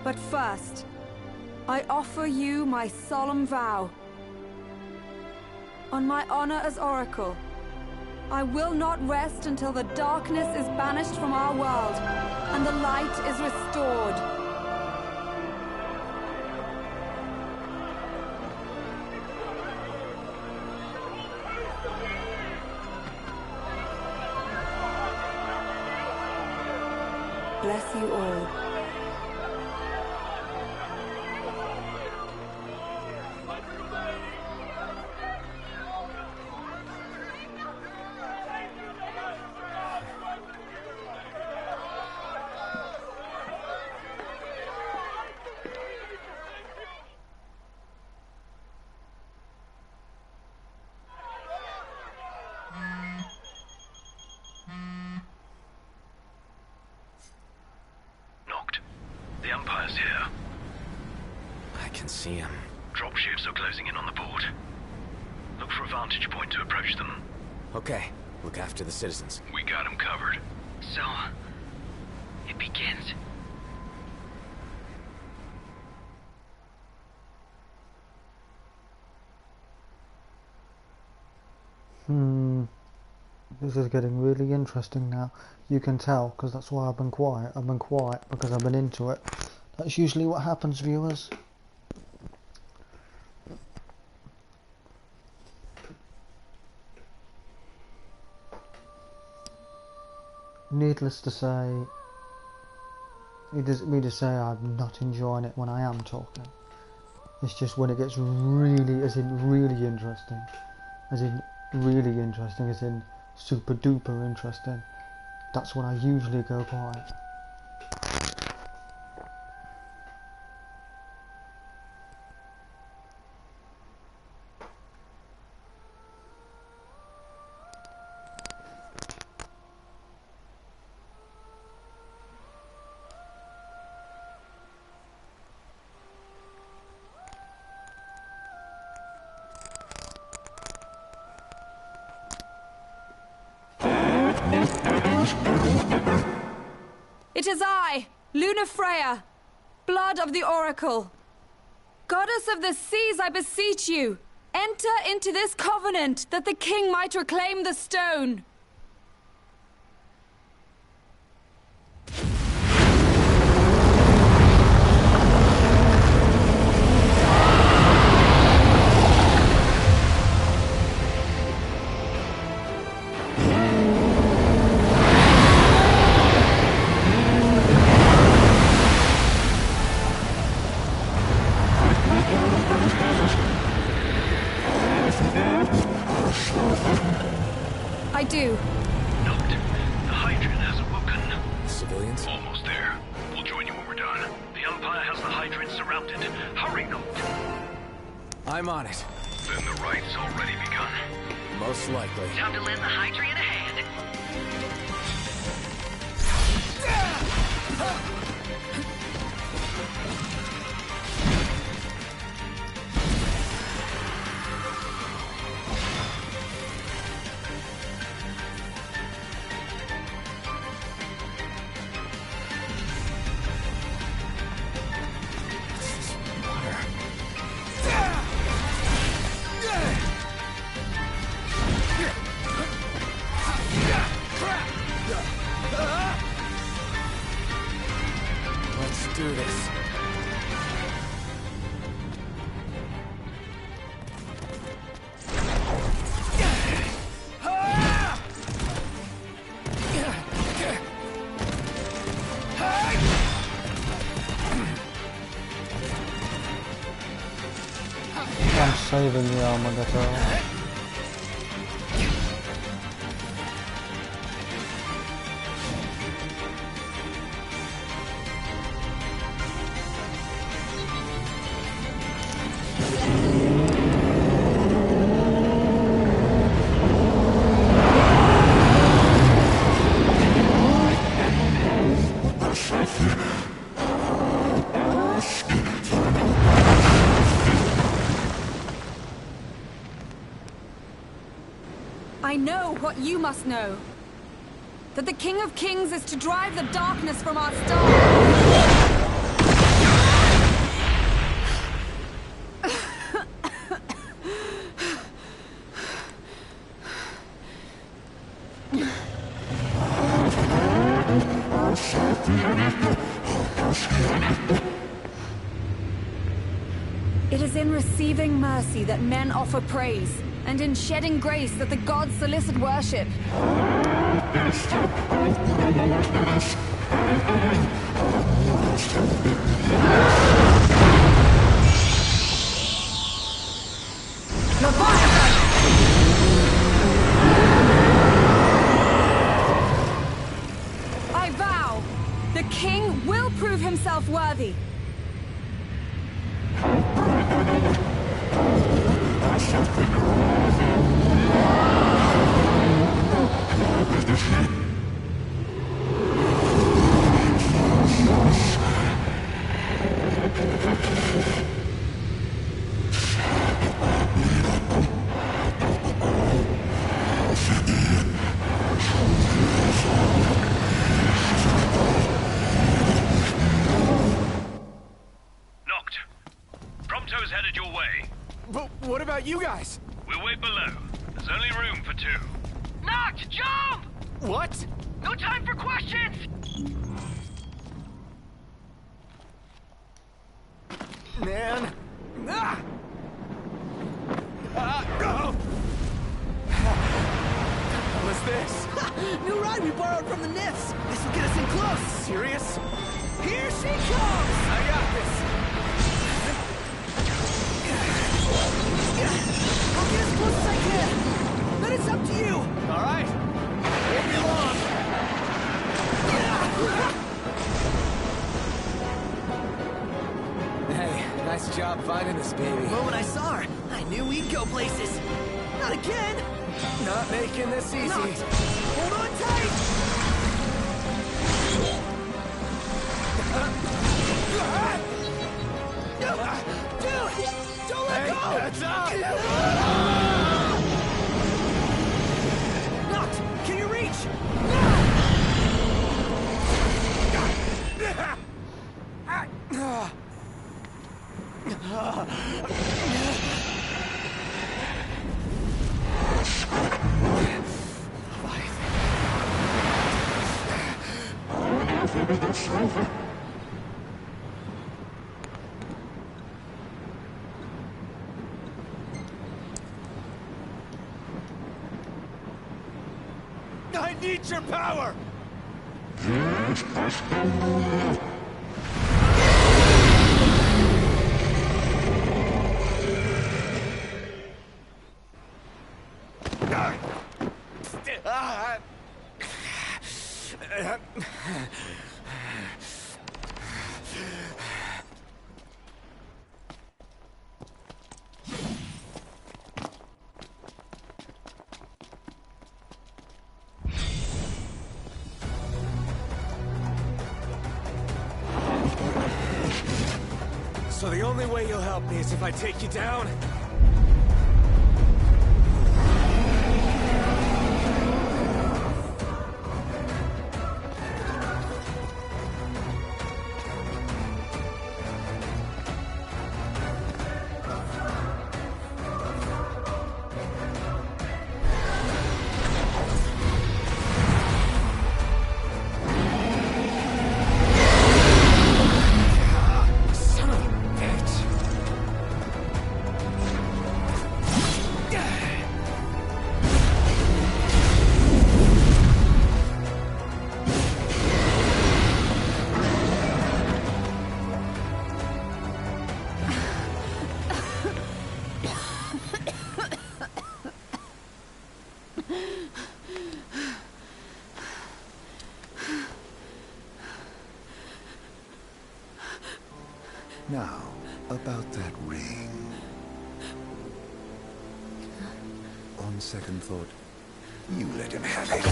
But first, I offer you my solemn vow. On my honor as Oracle, I will not rest until the darkness is banished from our world and the light is restored. Bless you all. can see him. Dropships are closing in on the port. Look for a vantage point to approach them. Okay, look after the citizens. We got them covered. So, it begins. This is getting really interesting now. You can tell, because that's why I've been quiet. I've been quiet because I've been into it. That's usually what happens, viewers. Needless to say, it doesn't mean to say I'm not enjoying it when I am talking. It's just when it gets really, as in really interesting, as in really interesting, as in super duper interesting, that's when I usually go quiet. It is I, Lunafreya, blood of the Oracle. Goddess of the seas, I beseech you, enter into this covenant that the king might reclaim the stone. I do. Note, the Hydrant has awoken. Civilians? Almost there. We'll join you when we're done. The Empire has the Hydrant surrounded. Hurry, Note. I'm on it. Then the right's already begun. Most likely. Time to lend the Hydrant a hand. Let's do this. I'm saving the armor that I know what you must know. That the King of Kings is to drive the darkness from our star. It is in receiving mercy that men offer praise, and in shedding grace that the gods solicit worship. I vow, the king will prove himself worthy. Cristow's headed your way. But what about you guys? We'll wait below. There's only room for 2. Noct, jump! What? No time for questions! Man. Ah! What was this? New ride we borrowed from the Nifs. This will get us in close. Serious? Here she comes! I got this. I'll get as close as I can. Then it's up to you. All right. Won't be long. Hey, nice job finding this baby. The moment I saw her, I knew we'd go places. Not again. Not making this easy. Noct. Hold on tight. Dude, don't let go. That's up. Noct, can you reach? I need your power! So the only way you'll help me is if I take you down? Now, about that ring. On second thought, you let him have it.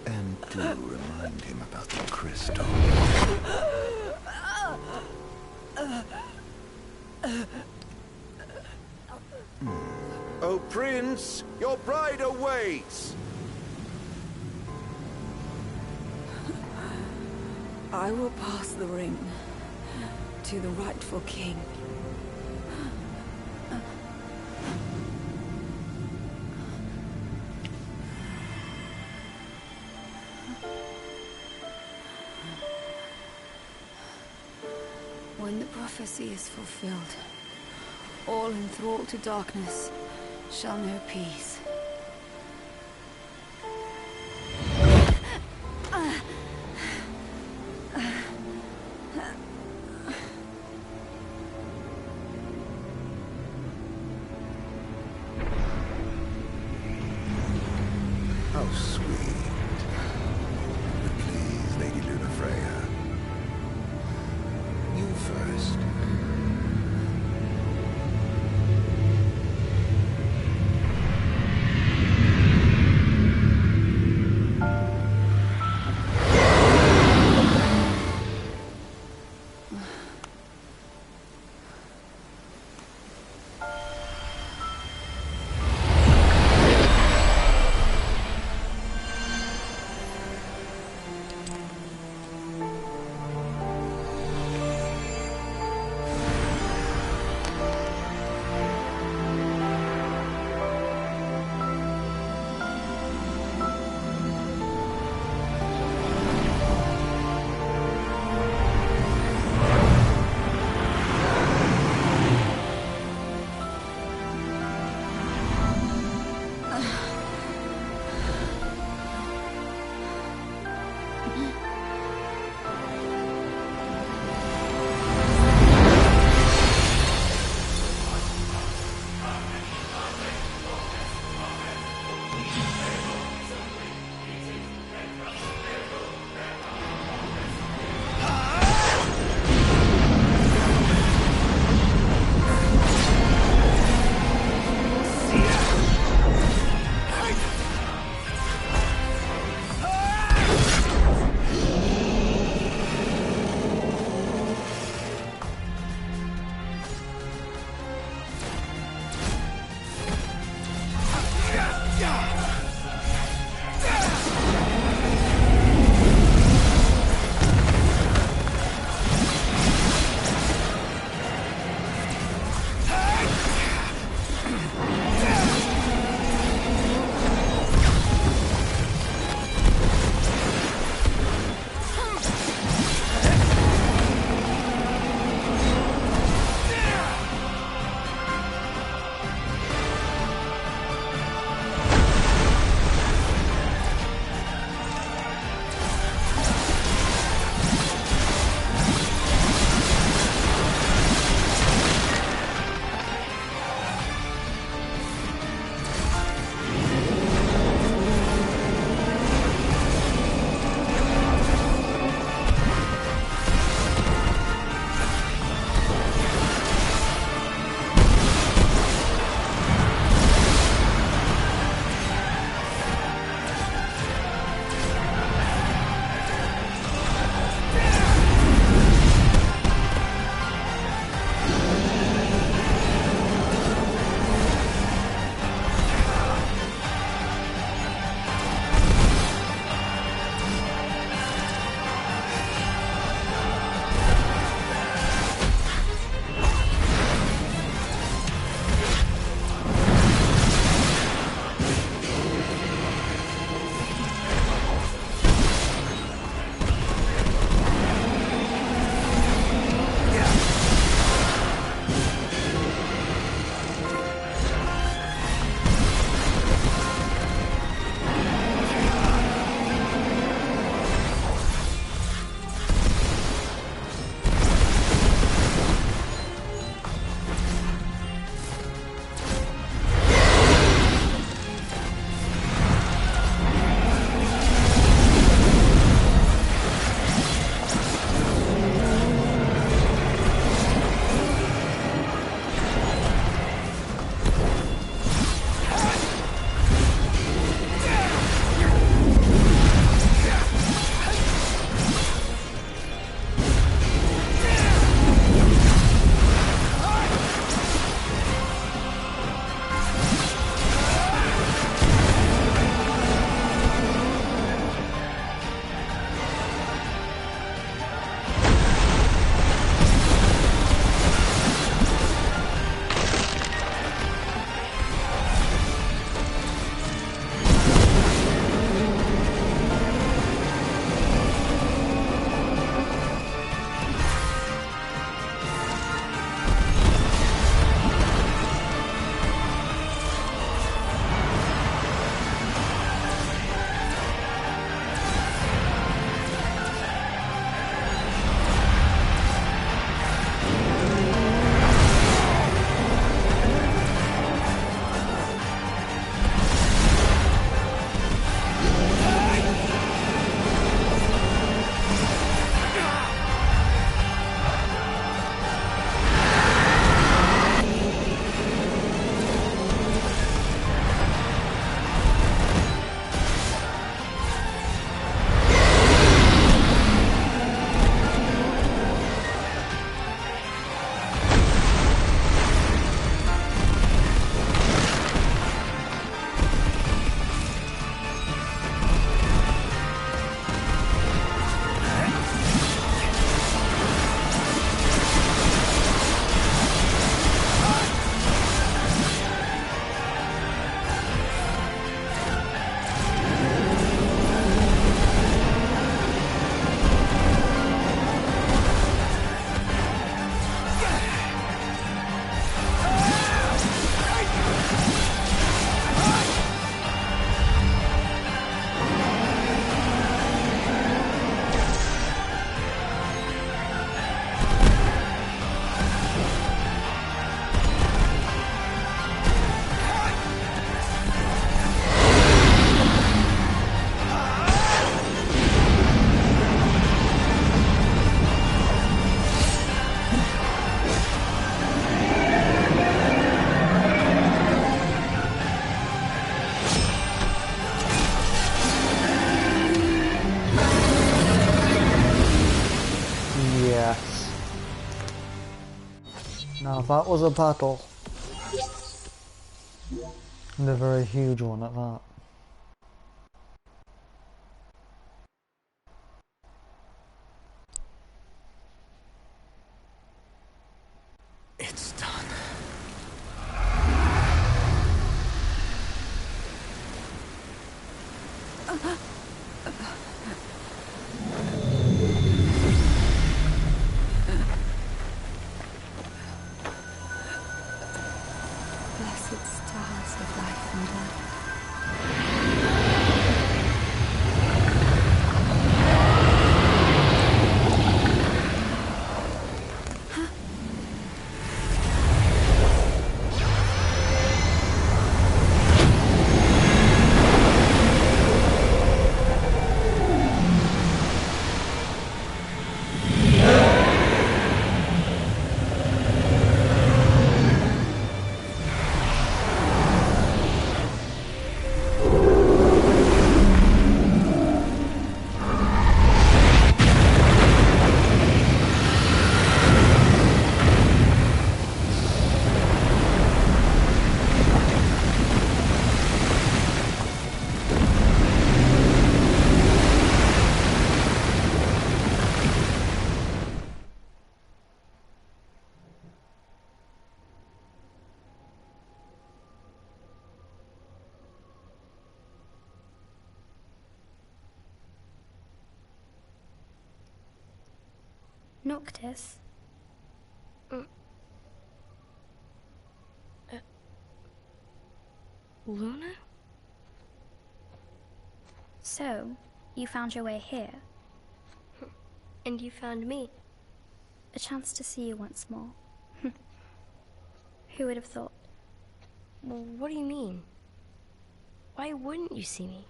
And do remind him about the crystal. Oh, Prince, your bride awaits! I will pass the ring to the rightful king. When the prophecy is fulfilled, all enthralled to darkness shall know peace. How sweet. But please, Lady Lunafreya. You first. Now that was a battle. And a very huge one at that. It's done. Blessed stars of life and death. Noctis? Luna? So, you found your way here. And you found me. A chance to see you once more. Who would have thought? Well, what do you mean? Why wouldn't you see me?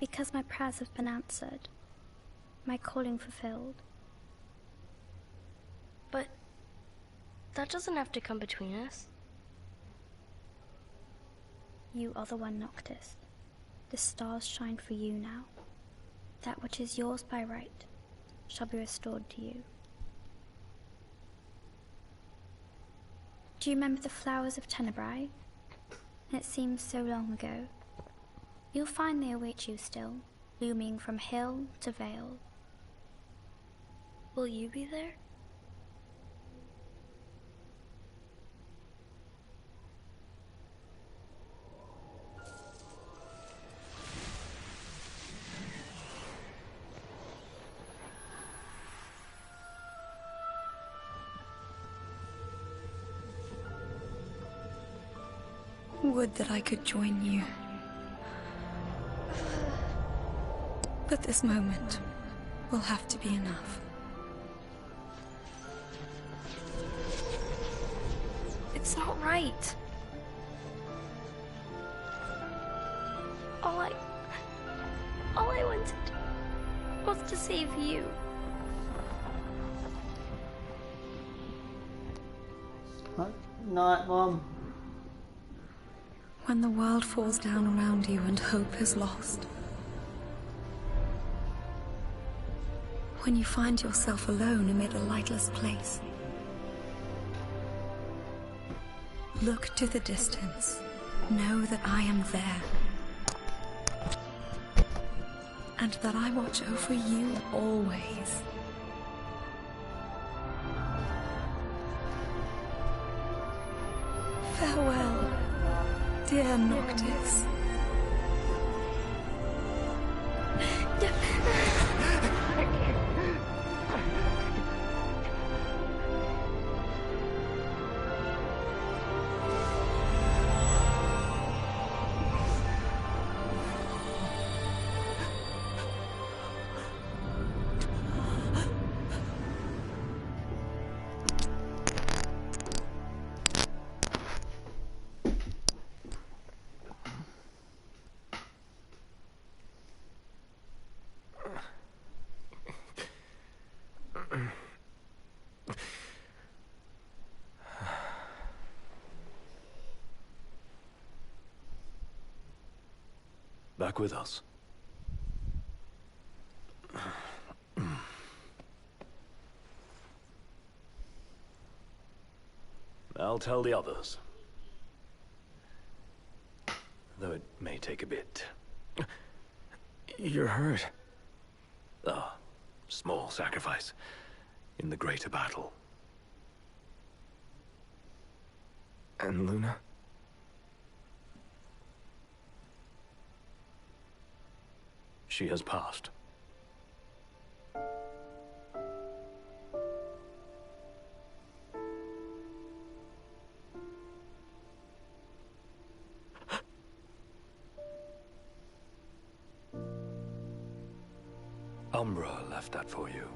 Because my prayers have been answered. My calling fulfilled. But that doesn't have to come between us. You are the one, Noctis. The stars shine for you now. That which is yours by right shall be restored to you. Do you remember the flowers of Tenebrae? It seems so long ago. You'll find they await you still, blooming from hill to vale. Will you be there? Would that I could join you. But this moment will have to be enough. It's not right. All I wanted was to save you. Night, Mom. When the world falls down around you and hope is lost. When you find yourself alone amid a lightless place. Look to the distance. Know that I am there. And that I watch over you always. Farewell, dear Noctis. Back with us. I'll tell the others. Though it may take a bit. You're hurt. Ah, small sacrifice in the greater battle. And Luna? She has passed. Umbra left that for you.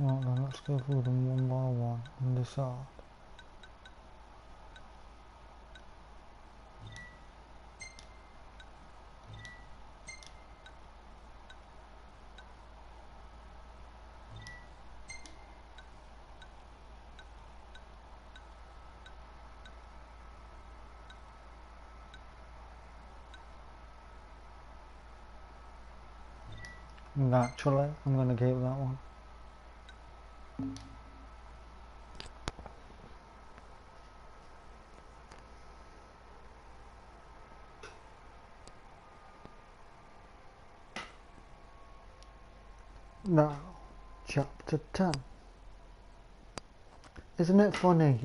Right then, let's go through them one by one and decide. Naturally, I'm going to keep that one. Now, chapter 10. Isn't it funny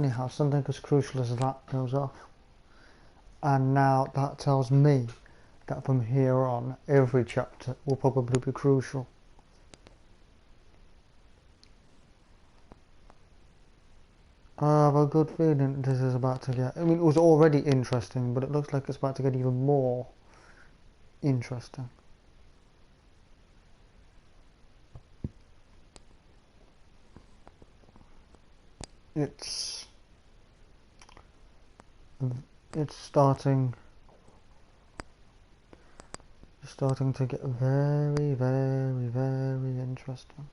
how something as crucial as that goes off? And now that tells me that from here on, every chapter will probably be crucial. I have a good feeling this is about to get... I mean, it was already interesting, but it looks like it's about to get even more interesting. It's starting to get very, very, very interesting.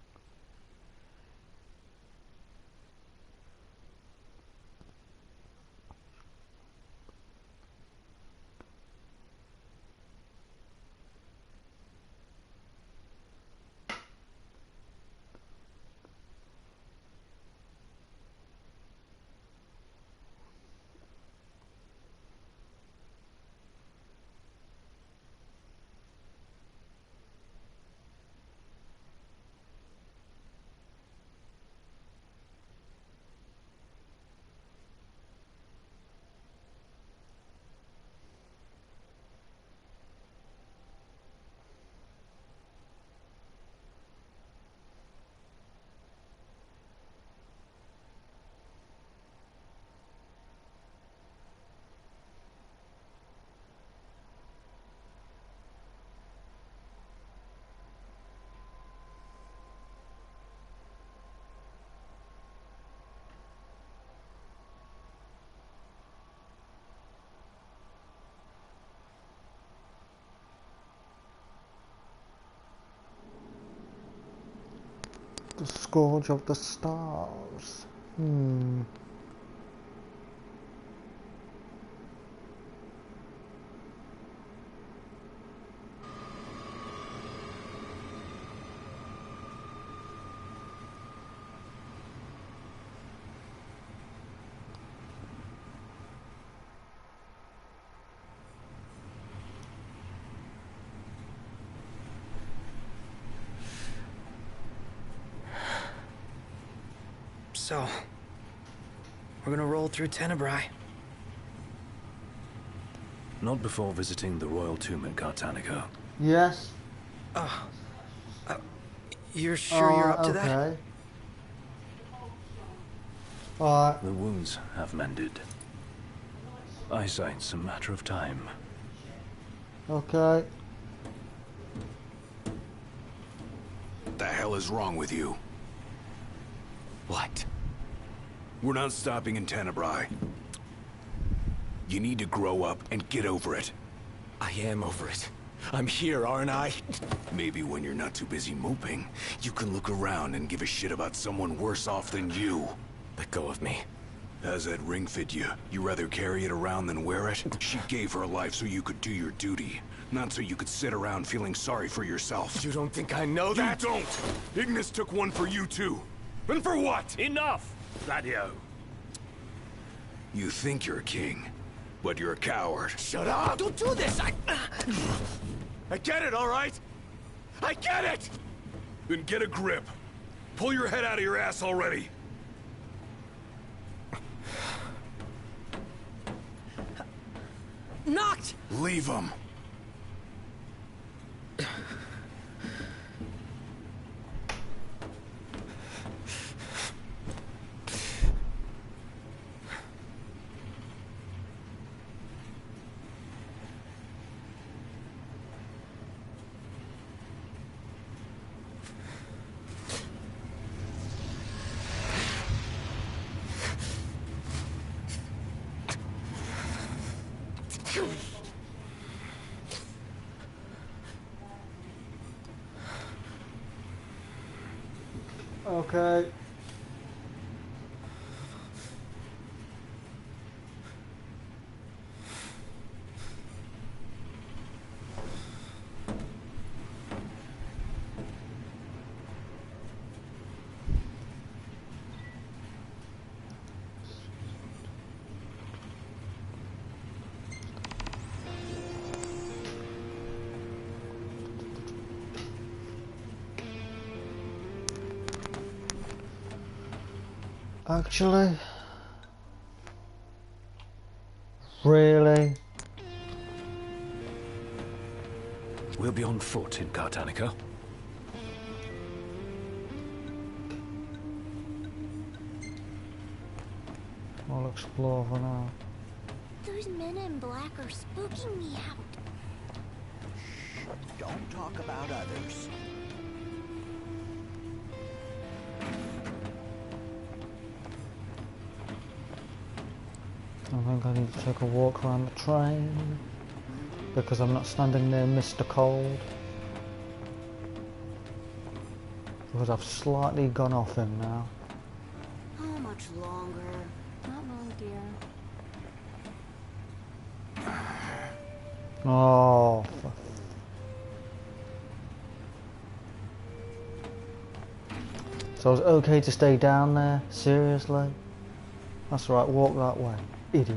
The Scourge of the Stars. So, we're gonna roll through Tenebrae. Not before visiting the royal tomb at Gartanico. Yes. You're sure you're up to that? Okay. Alright. The wounds have mended. Eyesight's a matter of time. Okay. What the hell is wrong with you? What? We're not stopping in Tenebrae. You need to grow up and get over it. I am over it. I'm here, aren't I? Maybe when you're not too busy moping, you can look around and give a shit about someone worse off than you. Let go of me. How's that ring fit you? You rather carry it around than wear it? She gave her life so you could do your duty, not so you could sit around feeling sorry for yourself. You don't think I know that? You don't! Ignis took one for you too. And for what? Enough, Gladio. You think you're a king, but you're a coward. Shut up! Don't do this! I get it, all right? I get it! Then get a grip. Pull your head out of your ass already. Knocked! Leave him. Okay. Actually, really? We'll be on foot in Gartanico. I'll explore for now. Those men in black are spooking me out. Shh, don't talk about others. I think I need to take a walk around the train because I'm not standing near Mr. Cold, because I've slightly gone off him now. How much longer? Not long, dear. Oh. So it's okay to stay down there? Seriously? That's right, walk that way. Idiot.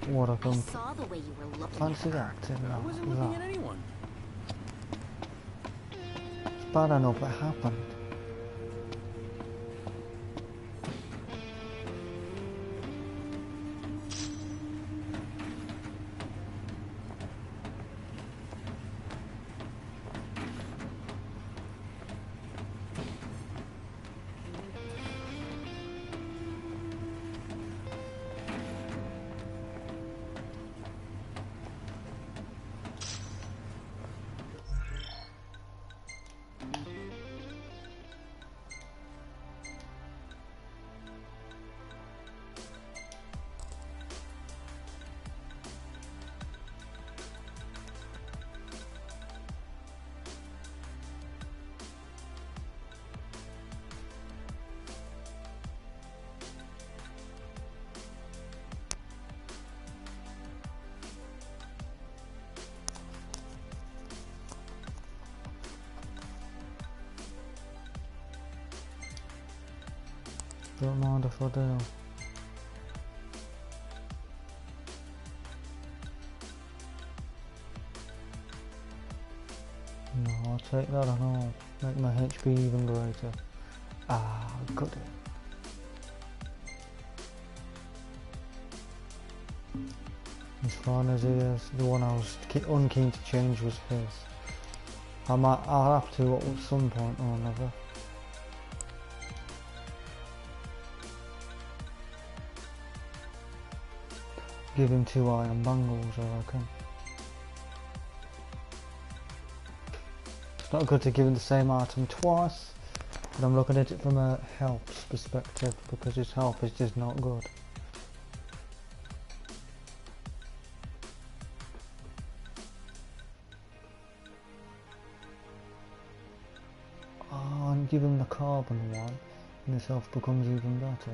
What a I saw the way you were looking fancy at her. acting now. I wasn't looking at anyone. It's bad enough it happened. Don't mind if I do. No, I'll take that and all. Make my HP even greater. Ah, got it. As fine as he is, the one I was unkeen to change was his. I'll have to at some point or another. Give him 2 iron bangles, I reckon. It's not good to give him the same item twice, but I'm looking at it from a health perspective because his health is just not good. Oh, and give him the carbon one, and his health becomes even better.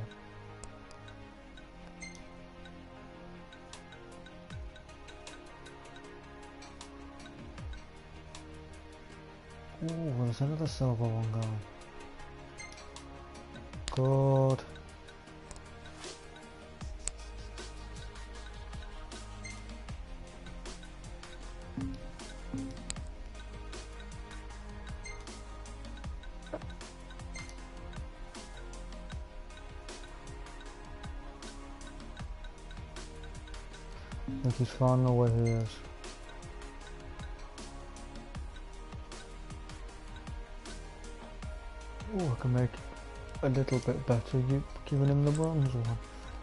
Oh, there's another silver one going. Good. I think he's finding out where he is. Oh, I can make it a little bit better. You giving him the bronze one.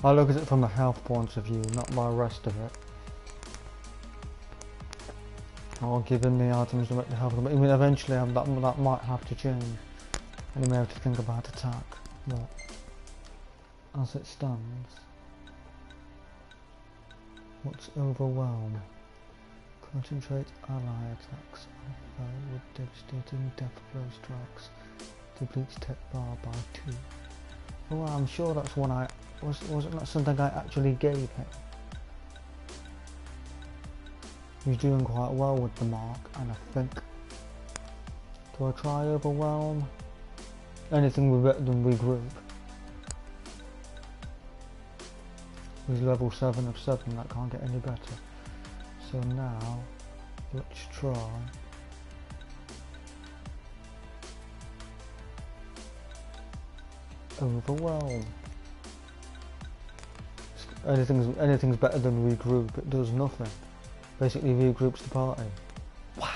I look at it from a health point of view, not my rest of it. I'll give him the items to make the health. I mean, eventually that might have to change, and he may have to think about attack. But as it stands, what's overwhelm? Concentrate ally attacks on a foe with devastating death blow strikes. Depletes tech bar by 2. Oh, I'm sure that's one I wasn't that something I actually gave him. He's doing quite well with the mark, and I think. Do I try overwhelm? Anything better than regroup. He's level 7 of 7. That can't get any better. So now, let's try. Overwhelm. Anything's better than regroup. It does nothing. Basically regroups the party. Wow.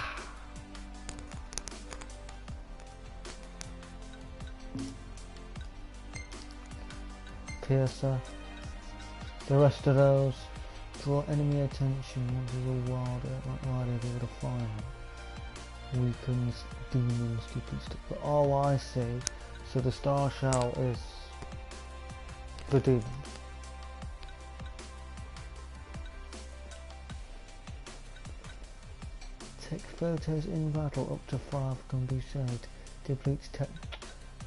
Piercer. The rest of those draw enemy attention once there's a wild able to fire. Weakens demons, stupid stuff. But oh, I see. So the star shell is the demon. Take photos in battle, up to 5 can be saved. Depletes tech.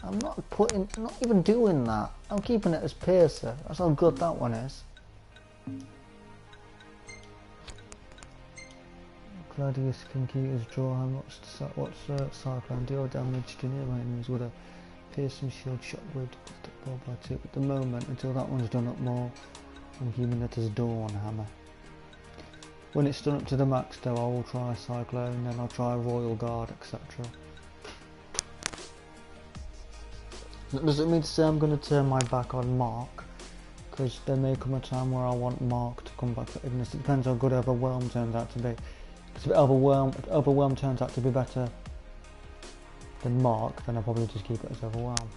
I'm not even doing that. I'm keeping it as Piercer. That's how good that one is. Gladius computers draw how much cyclone deal damage to nearby enemies with a piercing shield shockwave ball by 2. At the moment, until that one's done up more, I'm keeping it as Dawn Hammer. When it's done up to the max though, I will try Cyclone, then I'll try Royal Guard, etc. That doesn't mean to say I'm going to turn my back on Mark, because there may come a time where I want Mark to come back for Ignis. It depends how good Overwhelm turns out to be. If Overwhelm turns out to be better than Mark, then I'll probably just keep it as Overwhelm.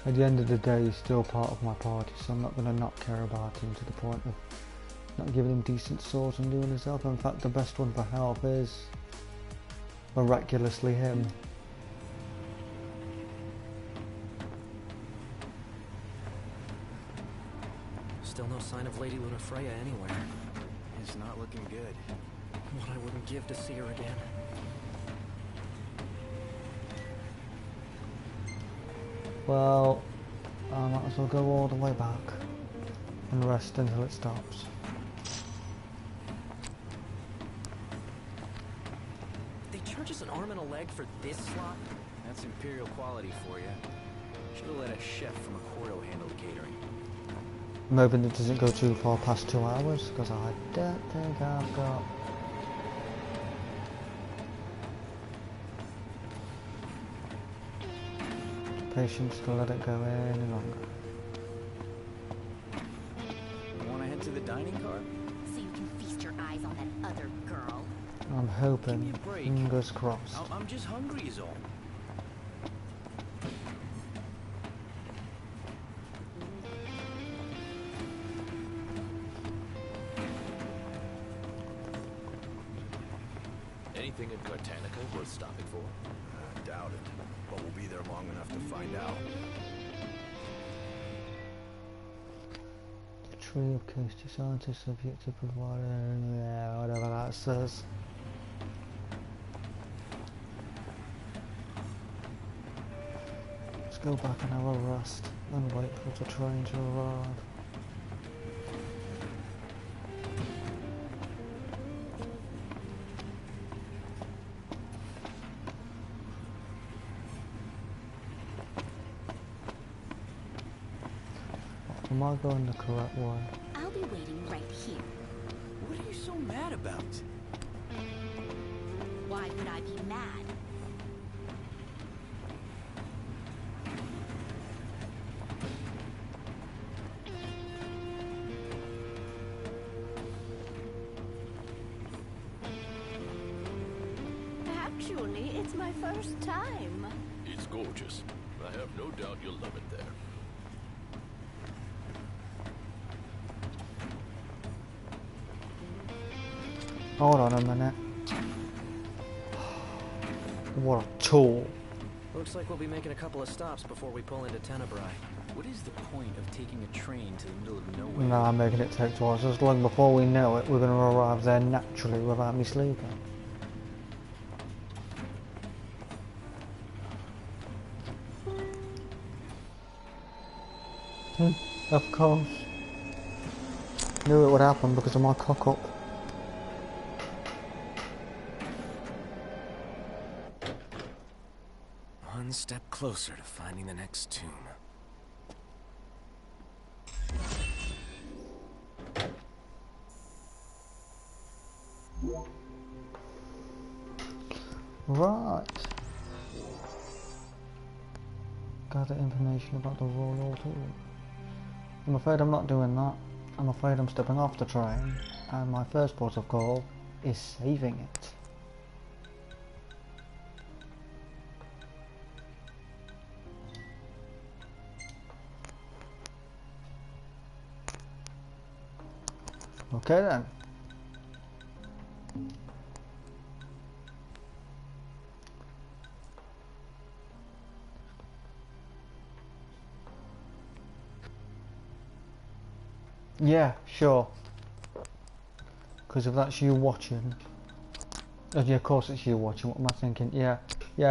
At the end of the day, he's still part of my party, so I'm not going to not care about him to the point of not giving him decent swords and doing his health. In fact, the best one for health is miraculously him. Still no sign of Lady Lunafreya anywhere. It's not looking good. What I wouldn't give to see her again. Well, I might as well go all the way back and rest until it stops. arm and a leg for this slop? That's imperial quality for you. Should have let a chef from Accordo handle the catering. I'm hoping it doesn't go too far past 2 hours, because I don't think I've got... patience to let it go any longer. Want to head to the dining car? So you can feast your eyes on that other girl. I'm hoping, fingers crossed. I'm just hungry is all. Anything in Cartanica worth stopping for? Doubt it, but we'll be there long enough to find out. The tree of Coasty scientists have yet to provide whatever that says. Let's go back and have a rest and wait for the train to arrive. Am I going the correct way? I'll be waiting right here. What are you so mad about? Why would I be mad? Actually, it's my first time. It's gorgeous. I have no doubt you'll love it there. Hold on a minute. What a tool. Looks like we'll be making a couple of stops before we pull into Tenebrae. What is the point of taking a train to the middle of nowhere? Nah, I'm making it take twice as long. Before we know it, we're going to arrive there naturally without me sleeping. Of course. Knew it would happen because of my cock up. One step closer to finding the next tomb. Right. Gather information about the royal tool. I'm afraid I'm not doing that. I'm afraid I'm stepping off the train, and my first port of call is saving it. Okay then. Yeah, sure. Because if that's you watching, yeah, of course it's you watching. What am I thinking? Yeah,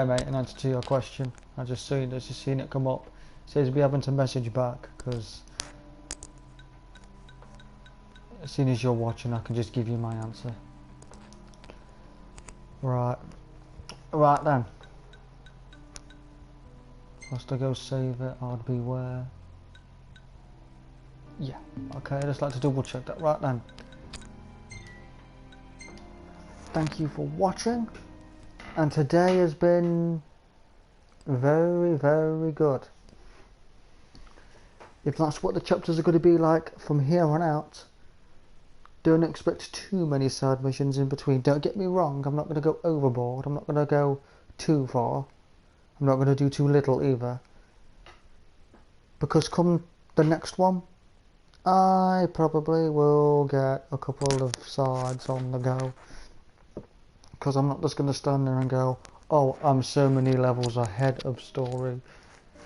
mate. In answer to your question, I just seen it come up. It says be having to message back because as soon as you're watching, I can just give you my answer. Right then. First I go save it. I'd be where. Yeah, okay, I just like to double check that. Right then. Thank you for watching. And today has been very, very good. If that's what the chapters are going to be like from here on out, don't expect too many side missions in between. Don't get me wrong, I'm not going to go overboard. I'm not going to go too far. I'm not going to do too little either. Because come the next one, I probably will get a couple of sides on the go. Because I'm not just going to stand there and go, oh, I'm so many levels ahead of story,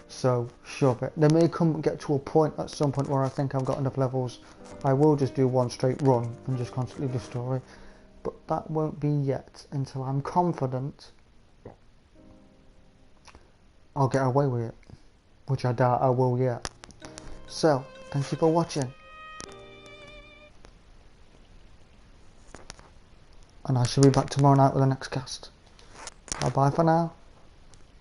so shove it. There may get to a point at some point where I think I've got enough levels. I will just do one straight run and just constantly do story. But that won't be yet until I'm confident I'll get away with it. Which I doubt I will yet. So, thank you for watching. And I shall be back tomorrow night with the next cast. Bye bye for now.